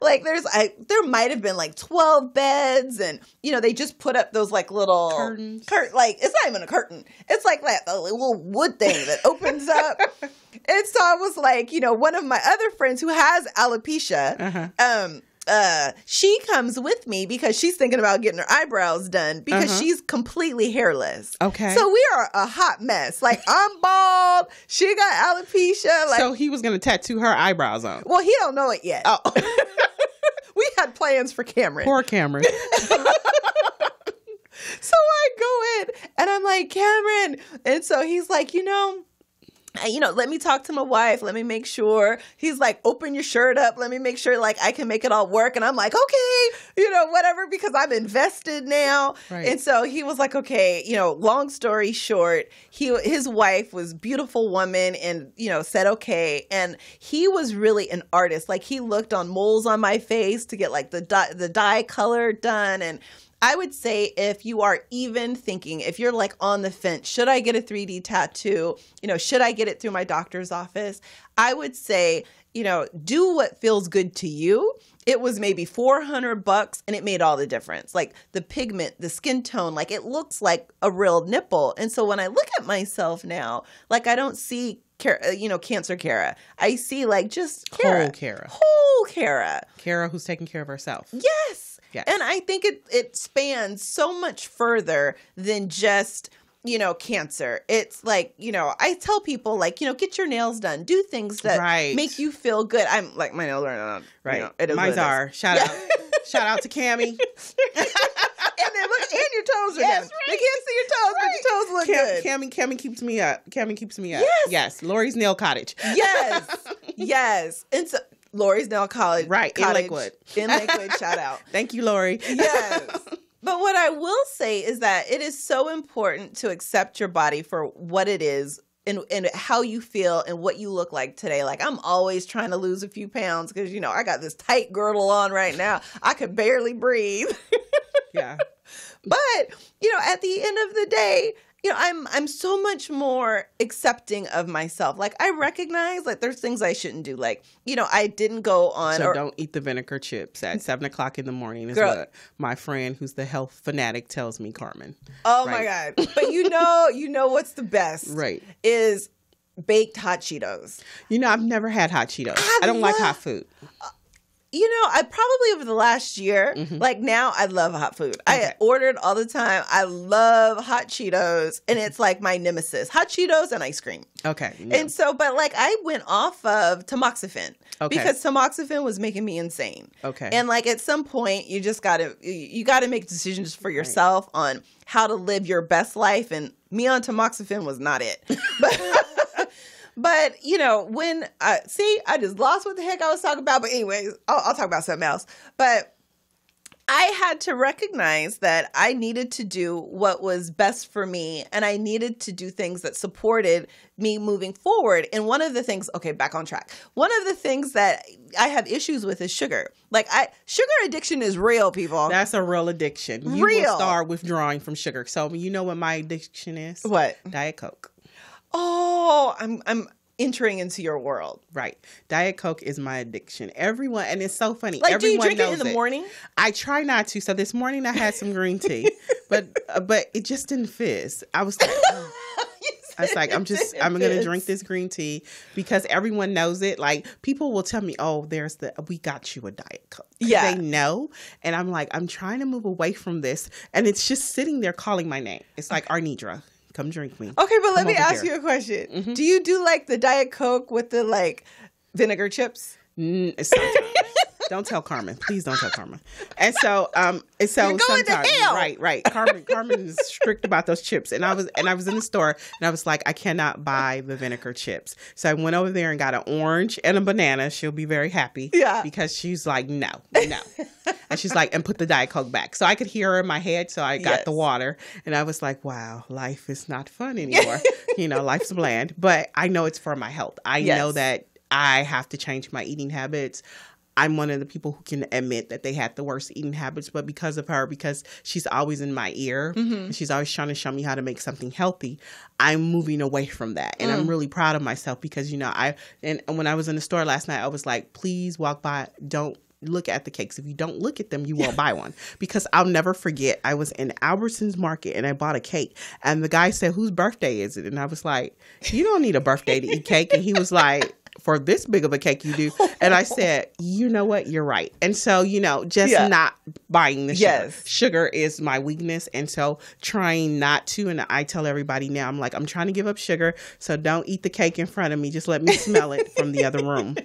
Like there might have been like 12 beds and, you know, they just put up those like little curtains. Like it's not even a curtain. It's like that little wood thing that opens up. And so I was like, you know, one of my other friends who has alopecia, she comes with me because she's thinking about getting her eyebrows done because she's completely hairless. Okay. So we are a hot mess. Like I'm bald. She got alopecia. Like, So he was going to tattoo her eyebrows on. well, he don't know it yet. Oh. We had plans for Cameron. Poor Cameron. So I go in and I'm like, Cameron. And so he's like, you know, let me talk to my wife. Let me make sure. He's like, open your shirt up. Let me make sure like I can make it all work. And I'm like, okay, you know, whatever, because I'm invested now. Right. And so he was like, okay, you know, long story short, his wife was a beautiful woman and, you know, said, okay. And he was really an artist. Like he looked on moles on my face to get like the dye color done. And I would say if you are even thinking, if you're like on the fence, should I get a 3D tattoo? You know, should I get it through my doctor's office? I would say, you know, do what feels good to you. It was maybe $400 and it made all the difference. Like the pigment, the skin tone, like it looks like a real nipple. And so when I look at myself now, like I don't see cancer Kara. I see like just Kara. Whole Kara. Kara who's taking care of herself. Yes. Yes. And I think it spans so much further than just, you know, cancer. It's like, you know, I tell people like, you know, get your nails done. Do things that make you feel good. I'm like, my nails are not. Right. You know, it is Mine's are. Shout out. Shout out to Cammie. And then look, and your toes are done. They can't see your toes, but your toes look good. Cammie keeps me up. Cammie keeps me up. Yes. Lori's Nail Cottage. Yes. And so Lori's Nail Cottage. Right. In Lakewood. Shout out. Thank you, Lori. Yes. But what I will say is that it is so important to accept your body for what it is and how you feel and what you look like today. Like I'm always trying to lose a few pounds because, you know, I got this tight girdle on right now. I could barely breathe. Yeah. But, you know, at the end of the day, you know, I'm so much more accepting of myself. Like I recognize like there's things I shouldn't do. Like, you know, I didn't go on. So don't eat the vinegar chips at 7:00 in the morning is what my friend who's the health fanatic tells me, Carmen. Oh my God. But you know what's the best. Right. Is baked hot Cheetos. You know, I've never had hot Cheetos. I don't like hot food. You know, I probably over the last year, like now I love hot food. Okay. I ordered all the time. I love hot Cheetos and it's like my nemesis. Hot Cheetos and ice cream. Okay. Yeah. And so, but like I went off of tamoxifen because tamoxifen was making me insane. Okay. And like at some point you just gotta make decisions for yourself on how to live your best life. And me on tamoxifen was not it. But, you know, when I just lost what the heck I was talking about. But anyways, I'll talk about something else. But I had to recognize that I needed to do what was best for me. And I needed to do things that supported me moving forward. And one of the things, okay, back on track. One of the things that I have issues with is sugar. Like sugar addiction is real, people. That's a real addiction. You will start withdrawing from sugar. So you know what my addiction is? What? Diet Coke. Oh, I'm entering into your world. Right. Diet Coke is my addiction. Everyone, and it's so funny. Like, Everyone do you drink knows it in the morning? I try not to. So this morning I had some green tea, but it just didn't fizz. I was like, oh. I was like, I'm going to drink this green tea because everyone knows it. Like, people will tell me, oh, we got you a Diet Coke. Yeah. They know. And I'm like, I'm trying to move away from this. And it's just sitting there calling my name. It's like, Arnedra, come drink me. Okay, but let me over ask here. you a question. Mm-hmm. Do you do like the Diet Coke with the like vinegar chips? Sometimes. Don't tell Carmen. Please don't tell Carmen. And so, You're going sometimes, to hell. right. Carmen is strict about those chips. And I was in the store and I was like, I cannot buy the vinegar chips. So I went over there and got an orange and a banana. She'll be very happy. Yeah. Because she's like, no. And she's like, and put the Diet Coke back. So I could hear her in my head. So I got the water and I was like, wow, life is not fun anymore. Life's bland, but I know it's for my health. I know that I have to change my eating habits. I'm one of the people who can admit that they had the worst eating habits, but because of her, because she's always in my ear, and she's always trying to show me how to make something healthy, I'm moving away from that. And I'm really proud of myself because, and when I was in the store last night, I was like, please walk by, don't look at the cakes. If you don't look at them, you won't buy one. Because I'll never forget, I was in Albertsons Market and I bought a cake. And the guy said, whose birthday is it? And I was like, you don't need a birthday to eat cake. And he was like, for this big of a cake you do. And I said, you know what? You're right. And so, not buying the sugar. Yes. Sugar is my weakness. And so trying not to, and I tell everybody now, I'm like, I'm trying to give up sugar. So don't eat the cake in front of me. Just let me smell it from the other room.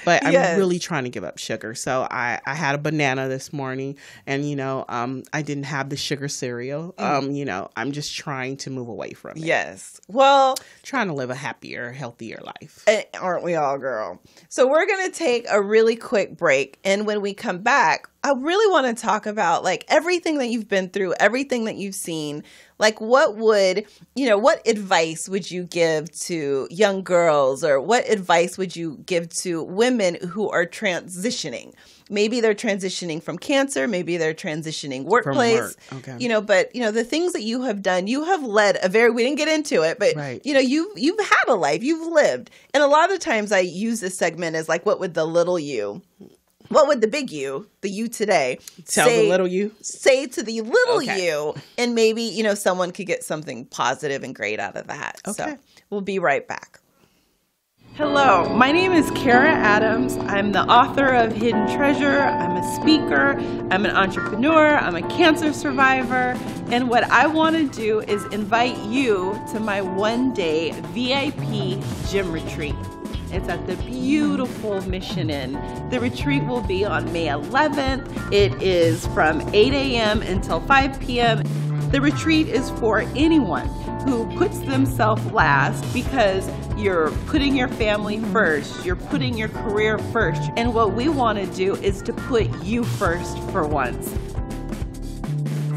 But I'm really trying to give up sugar. So I had a banana this morning and, I didn't have the sugar cereal. I'm just trying to move away from it. Yes. Well, trying to live a happier, healthier life. Aren't we all, girl? So we're going to take a really quick break. And when we come back, I really want to talk about like everything that you've been through, everything that you've seen. Like what advice would you give to young girls, or what advice would you give to women who are transitioning? Maybe they're transitioning from cancer. Maybe they're transitioning workplace. From work. Okay. But the things that you have done, you have led we didn't get into it, but you've had a life, you've lived. And a lot of the times I use this segment as like, what would the little you, what would the big you, the you today, the little you? Say to the little you, and maybe, someone could get something positive and great out of that. Okay. So we'll be right back. Hello, my name is Kara Adams. I'm the author of Hidden Treasure. I'm a speaker. I'm an entrepreneur. I'm a cancer survivor. And what I want to do is invite you to my one-day VIP gym retreat. It's at the beautiful Mission Inn. The retreat will be on May 11th. It is from 8 a.m. until 5 p.m. The retreat is for anyone who puts themselves last because you're putting your family first, you're putting your career first. And what we want to do is to put you first for once.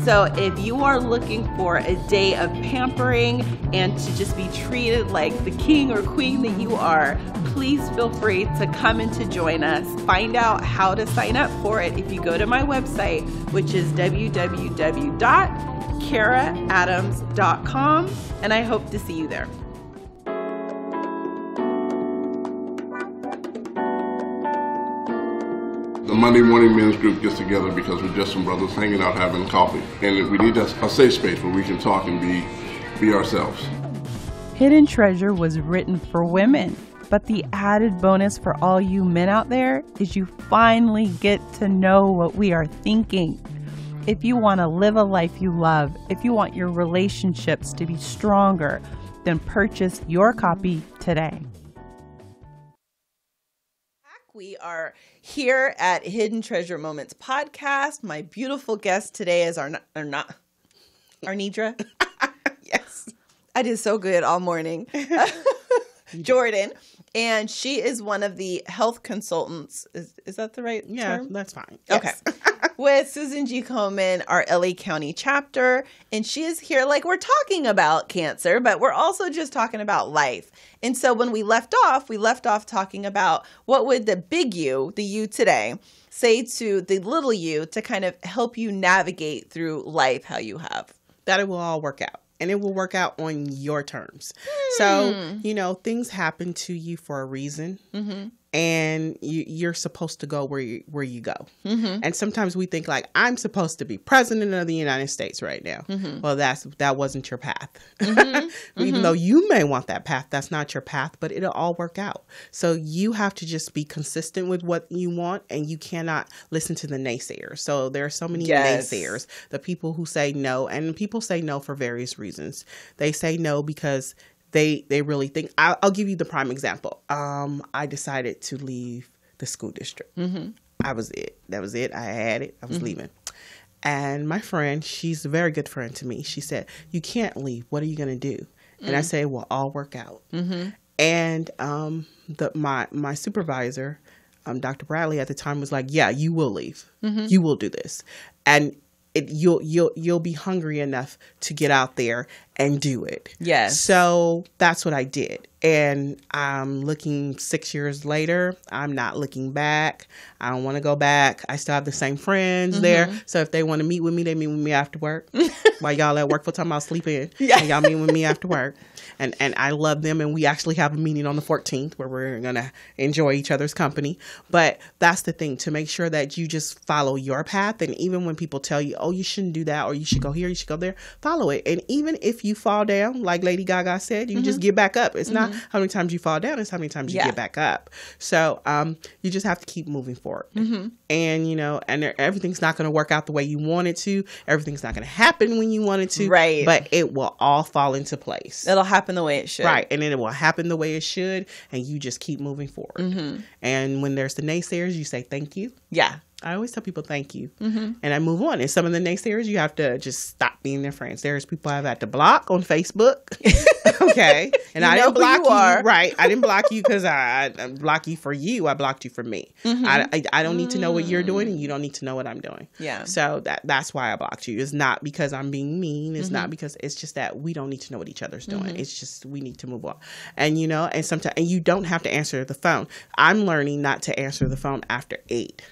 So if you are looking for a day of pampering and to just be treated like the king or queen that you are, please feel free to come and to join us. Find out how to sign up for it if you go to my website, which is www.karaadams.com, and I hope to see you there. The Monday morning men's group gets together because we're just some brothers hanging out having coffee. And we need a safe space where we can talk and be ourselves. Hidden Treasure was written for women, but the added bonus for all you men out there is you finally get to know what we are thinking. If you want to live a life you love, if you want your relationships to be stronger, then purchase your copy today. We are here at Hidden Treasure Moments podcast. My beautiful guest today is Arnedra. Yes. I did so good all morning. Jordan. And she is one of the health consultants. Is that the right term? That's fine. Yes. Okay. With Susan G Komen, our LA County chapter. And she is here, like, we're talking about cancer, but we're also just talking about life. And so when we left off talking about what would the big you, the you today, say to the little you to kind of help you navigate through life how you have. That it will all work out. and it will work out on your terms. So, things happen to you for a reason. And you're supposed to go where you go. And sometimes we think like, I'm supposed to be president of the United States right now. Well, that wasn't your path. Even though you may want that path, that's not your path, but it'll all work out. So you have to just be consistent with what you want, and you cannot listen to the naysayers. So there are so many naysayers, the people who say no, and people say no for various reasons. They say no because they really think. I'll give you the prime example. I decided to leave the school district. That was it. I had it. I was leaving. And my friend, she's a very good friend to me. She said, "You can't leave. What are you going to do?" And I said, "Well, all work out." And my supervisor, Dr. Bradley at the time, was like, "Yeah, you will leave. You will do this." And you'll be hungry enough to get out there and do it. Yes. So that's what I did. And I'm looking 6 years later. I'm not looking back. I don't want to go back. I still have the same friends there. So if they want to meet with me, they meet with me after work. While y'all at work full time, I'll sleep in. Yeah. And y'all meet with me after work. And I love them. And we actually have a meeting on the 14th where we're going to enjoy each other's company. But that's the thing, to make sure that you just follow your path. And even when people tell you, oh, you shouldn't do that, or you should go here, you should go there, follow it. And even if you fall down, like Lady Gaga said, you just get back up. It's not how many times you fall down, it's how many times you get back up. So you just have to keep moving forward. And, and everything's not going to work out the way you want it to. Everything's not going to happen when you want it to. Right. But it will all fall into place. It'll happen the way it should. Right. And then it will happen the way it should. And you just keep moving forward. And when there's the naysayers, you say thank you. Yeah. I always tell people thank you. And I move on. And some of the naysayers, you have to just stop being their friends. There's people I've had to block on Facebook. Okay. And I didn't block you. Right. I didn't block you because I block you for you. I blocked you for me. I don't need to know what you're doing, and you don't need to know what I'm doing. Yeah. So that's why I blocked you. It's not because I'm being mean. It's not because, it's just that we don't need to know what each other's doing. It's just, we need to move on. And, and sometimes, and you don't have to answer the phone. I'm learning not to answer the phone after 8.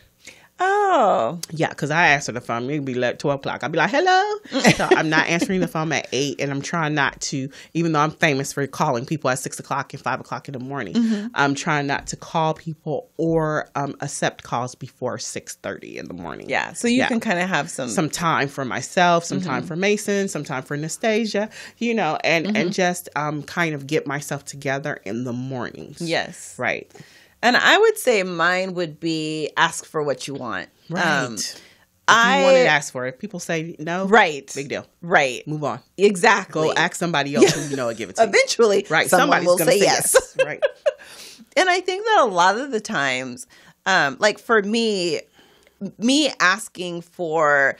Oh. Yeah, because I answer the phone. It'd be like 12 o'clock. I'd be like, hello. So I'm not answering the phone at 8, and I'm trying not to, even though I'm famous for calling people at 6 o'clock and 5 o'clock in the morning, I'm trying not to call people or accept calls before 6:30 in the morning. Yeah, so you can kind of have some time for myself, some time for Mason, some time for Anastasia, and just kind of get myself together in the mornings. Yes. Right. And I would say mine would be ask for what you want. Right. If you want to ask for it. People say no. Right. Big deal. Right. Move on. Exactly. Go ask somebody else who will give it to you. Eventually, right. Somebody will say yes. Right. And I think that a lot of the times, like for me asking for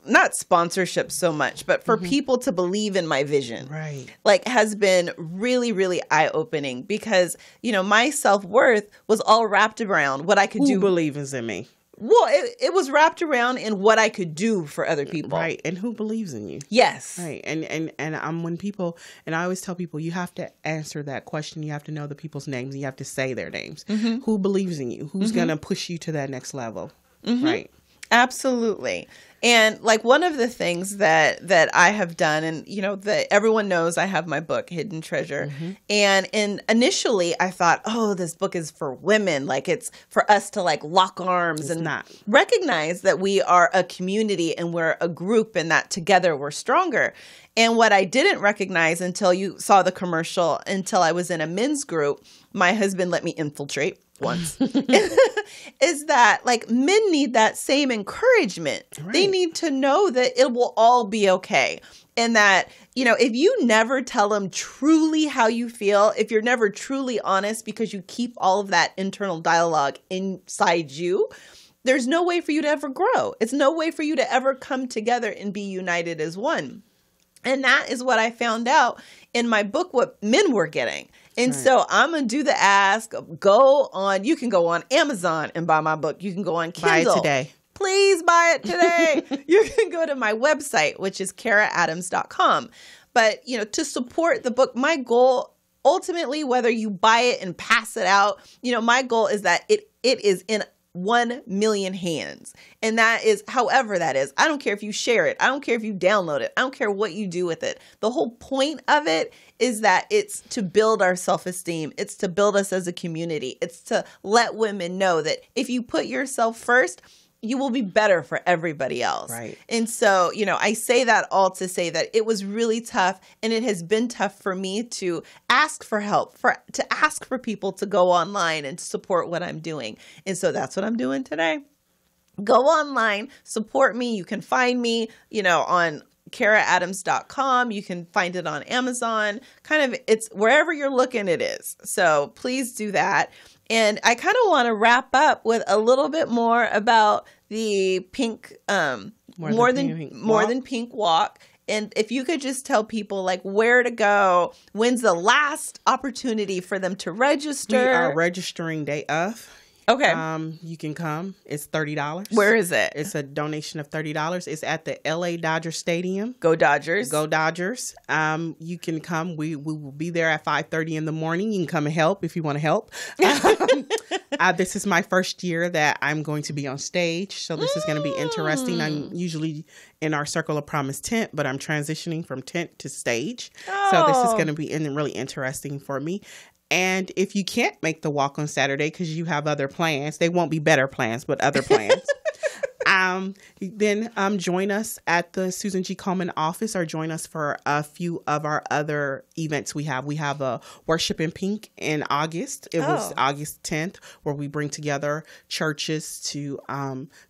not sponsorship so much, but for people to believe in my vision, right, has been really, really eye-opening because, my self-worth was all wrapped around what I could do. Who believes in me? Well, it was wrapped around in what I could do for other people. Right. And who believes in you? Yes. Right. And when people, and I always tell people, you have to answer that question. You have to know the people's names, and you have to say their names. Who believes in you? Who's going to push you to that next level? Right. Absolutely. And one of the things that I have done, and that everyone knows, I have my book Hidden Treasure, and initially I thought, oh, this book is for women, it's for us to lock arms and not recognize that we are a community and we're a group, and that together we're stronger. And what I didn't recognize until you saw the commercial, until I was in a men's group, my husband let me infiltrate once, is that men need that same encouragement. Right. They need to know that it will all be okay. And that, if you never tell them truly how you feel, if you're never truly honest because you keep all of that internal dialogue inside you, there's no way for you to ever grow. It's no way for you to ever come together and be united as one. And that is what I found out in my book, what men were getting. And so I'm going to do the ask. You can go on Amazon and buy my book. You can go on Kindle. Buy it today. Please buy it today. You can go to my website, which is karaadams.com. But, to support the book, my goal, ultimately, whether you buy it and pass it out, my goal is that it is in 1 million hands. And that is, however that is, I don't care if you share it. I don't care if you download it. I don't care what you do with it. The whole point of it is that it's to build our self-esteem. It's to build us as a community. It's to let women know that if you put yourself first, you will be better for everybody else. Right. And so, I say that all to say that it was really tough, and it has been tough for me to ask for help, to ask for people to go online and support what I'm doing. And so that's what I'm doing today. Go online, support me. You can find me, on KaraAdams.com. You can find it on Amazon. It's wherever you're looking, it is. So please do that. And I kind of want to wrap up with a little bit more about the pink, more than pink walk. And if you could just tell people like where to go, when's the last opportunity for them to register? We are registering day of. Okay. You can come. It's $30. Where is it? It's a donation of $30. It's at the LA Dodger Stadium. Go Dodgers. Go Dodgers. You can come. We will be there at 5:30 in the morning. You can come and help if you want to help. This is my first year that I'm going to be on stage, so this is going to be interesting. I'm usually in our Circle of Promise tent, but I'm transitioning from tent to stage. So this is going to be really interesting for me. And if you can't make the walk on Saturday because you have other plans, they won't be better plans, but other plans, then join us at the Susan G Komen office, or join us for a few of our other events we have. We have a Worship in Pink in August. It was August 10th, where we bring together churches to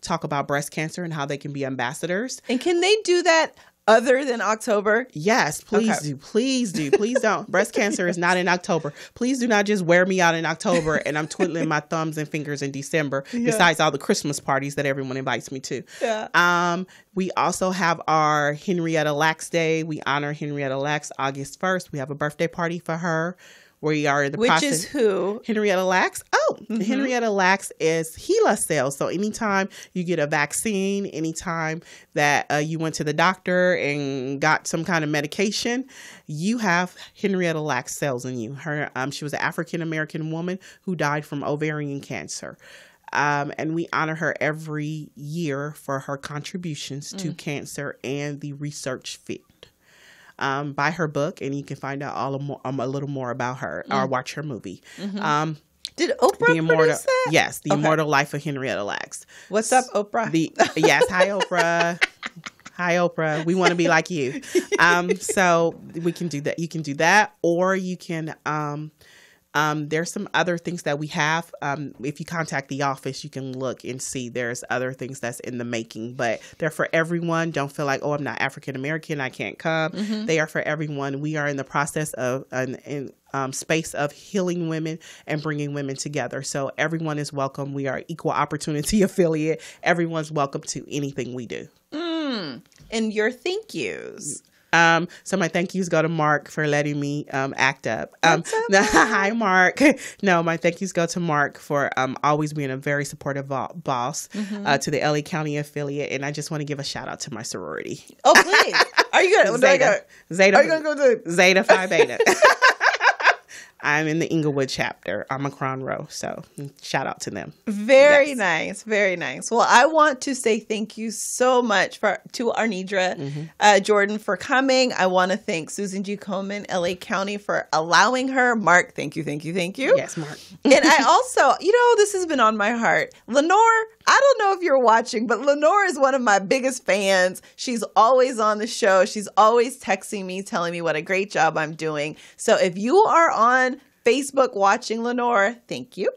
talk about breast cancer and how they can be ambassadors. And can they do that other than October? Yes, please do. Please do. Please don't. Breast cancer is not in October. Please do not just wear me out in October and I'm twiddling my thumbs and fingers in December, besides all the Christmas parties that everyone invites me to. Yeah. We also have our Henrietta Lacks Day. We honor Henrietta Lacks August 1st. We have a birthday party for her. We are in the process. Which is who? Henrietta Lacks. Henrietta Lacks is HeLa cells. So anytime you get a vaccine, anytime that you went to the doctor and got some kind of medication, you have Henrietta Lacks cells in you. She was an African-American woman who died from ovarian cancer. And we honor her every year for her contributions to cancer and the research field. Buy her book, and you can find out a little more about her, or watch her movie. Did Oprah produce that? Yes, The Immortal Life of Henrietta Lacks. What's up, Oprah? Yes, hi, Oprah. Hi, Oprah. We want to be like you. So we can do that. You can do that, or you can. There's some other things that we have. If you contact the office, you can look and see there's other things that's in the making, but they're for everyone. Don't feel like, I'm not African American, I can't come. They are for everyone. We are in the process of space of healing women and bringing women together. So everyone is welcome. We are equal opportunity affiliate. Everyone's welcome to anything we do. And your thank yous. So my thank yous go to Mark for letting me act up. Hi, Mark. No, my thank yous go to Mark for always being a very supportive boss to the LA County affiliate. And I just want to give a shout out to my sorority. Oh, please. Are you going to Zeta? Are you going to go to Zeta Phi Beta? I'm in the Inglewood chapter, Omicron Row. So shout out to them. Very nice. Very nice. Well, I want to say thank you so much to Arnedra Jordan for coming. I want to thank Susan G Komen, LA County, for allowing her. Mark, thank you. Yes, Mark. And I also, this has been on my heart. Lenore, I don't know if you're watching, but Lenore is one of my biggest fans. She's always on the show. She's always texting me, telling me what a great job I'm doing. So if you are on Facebook watching Lenore, thank you.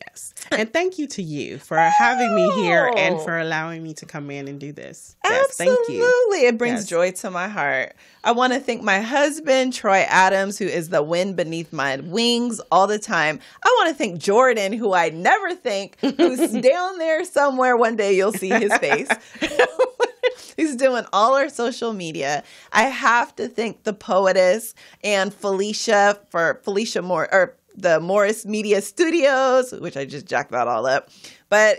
Yes. And thank you to you for having me here and for allowing me to come in and do this. Yes, absolutely. Thank you. It brings joy to my heart. I want to thank my husband, Troy Adams, who is the wind beneath my wings all the time. I want to thank Jordan, who I never think, who's down there somewhere. One day you'll see his face. He's doing all our social media. I have to thank the poetess and Felicia Moore, or the Morris Media Studios, which I just jacked that all up. But,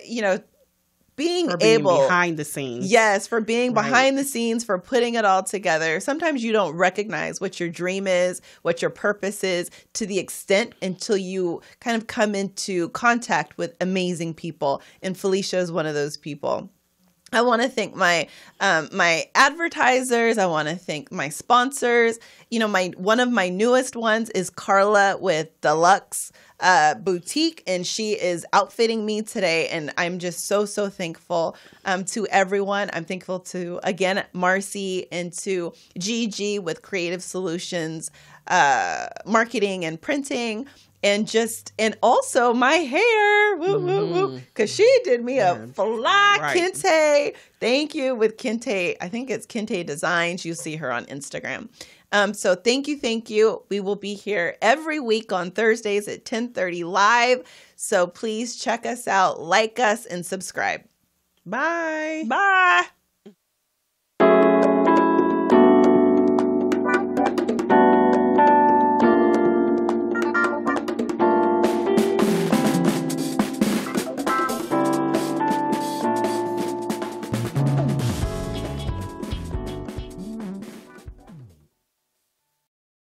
being for being able behind the scenes. Yes, for being Right. behind the scenes, for putting it all together. Sometimes you don't recognize what your dream is, what your purpose is, to the extent until you kind of come into contact with amazing people. And Felicia is one of those people. I want to thank my my advertisers. I want to thank my sponsors. You know, one of my newest ones is Carla with Deluxe Boutique, and she is outfitting me today. And I'm just so thankful to everyone. I'm thankful to, again, Marcy, and to Gigi with Creative Solutions, marketing and printing. And also my hair, because she did me a fly Kente. Thank you with Kente. I think it's Kente Designs. You'll see her on Instagram. So thank you. We will be here every week on Thursdays at 10:30 live. So please check us out, like us, and subscribe. Bye. Bye.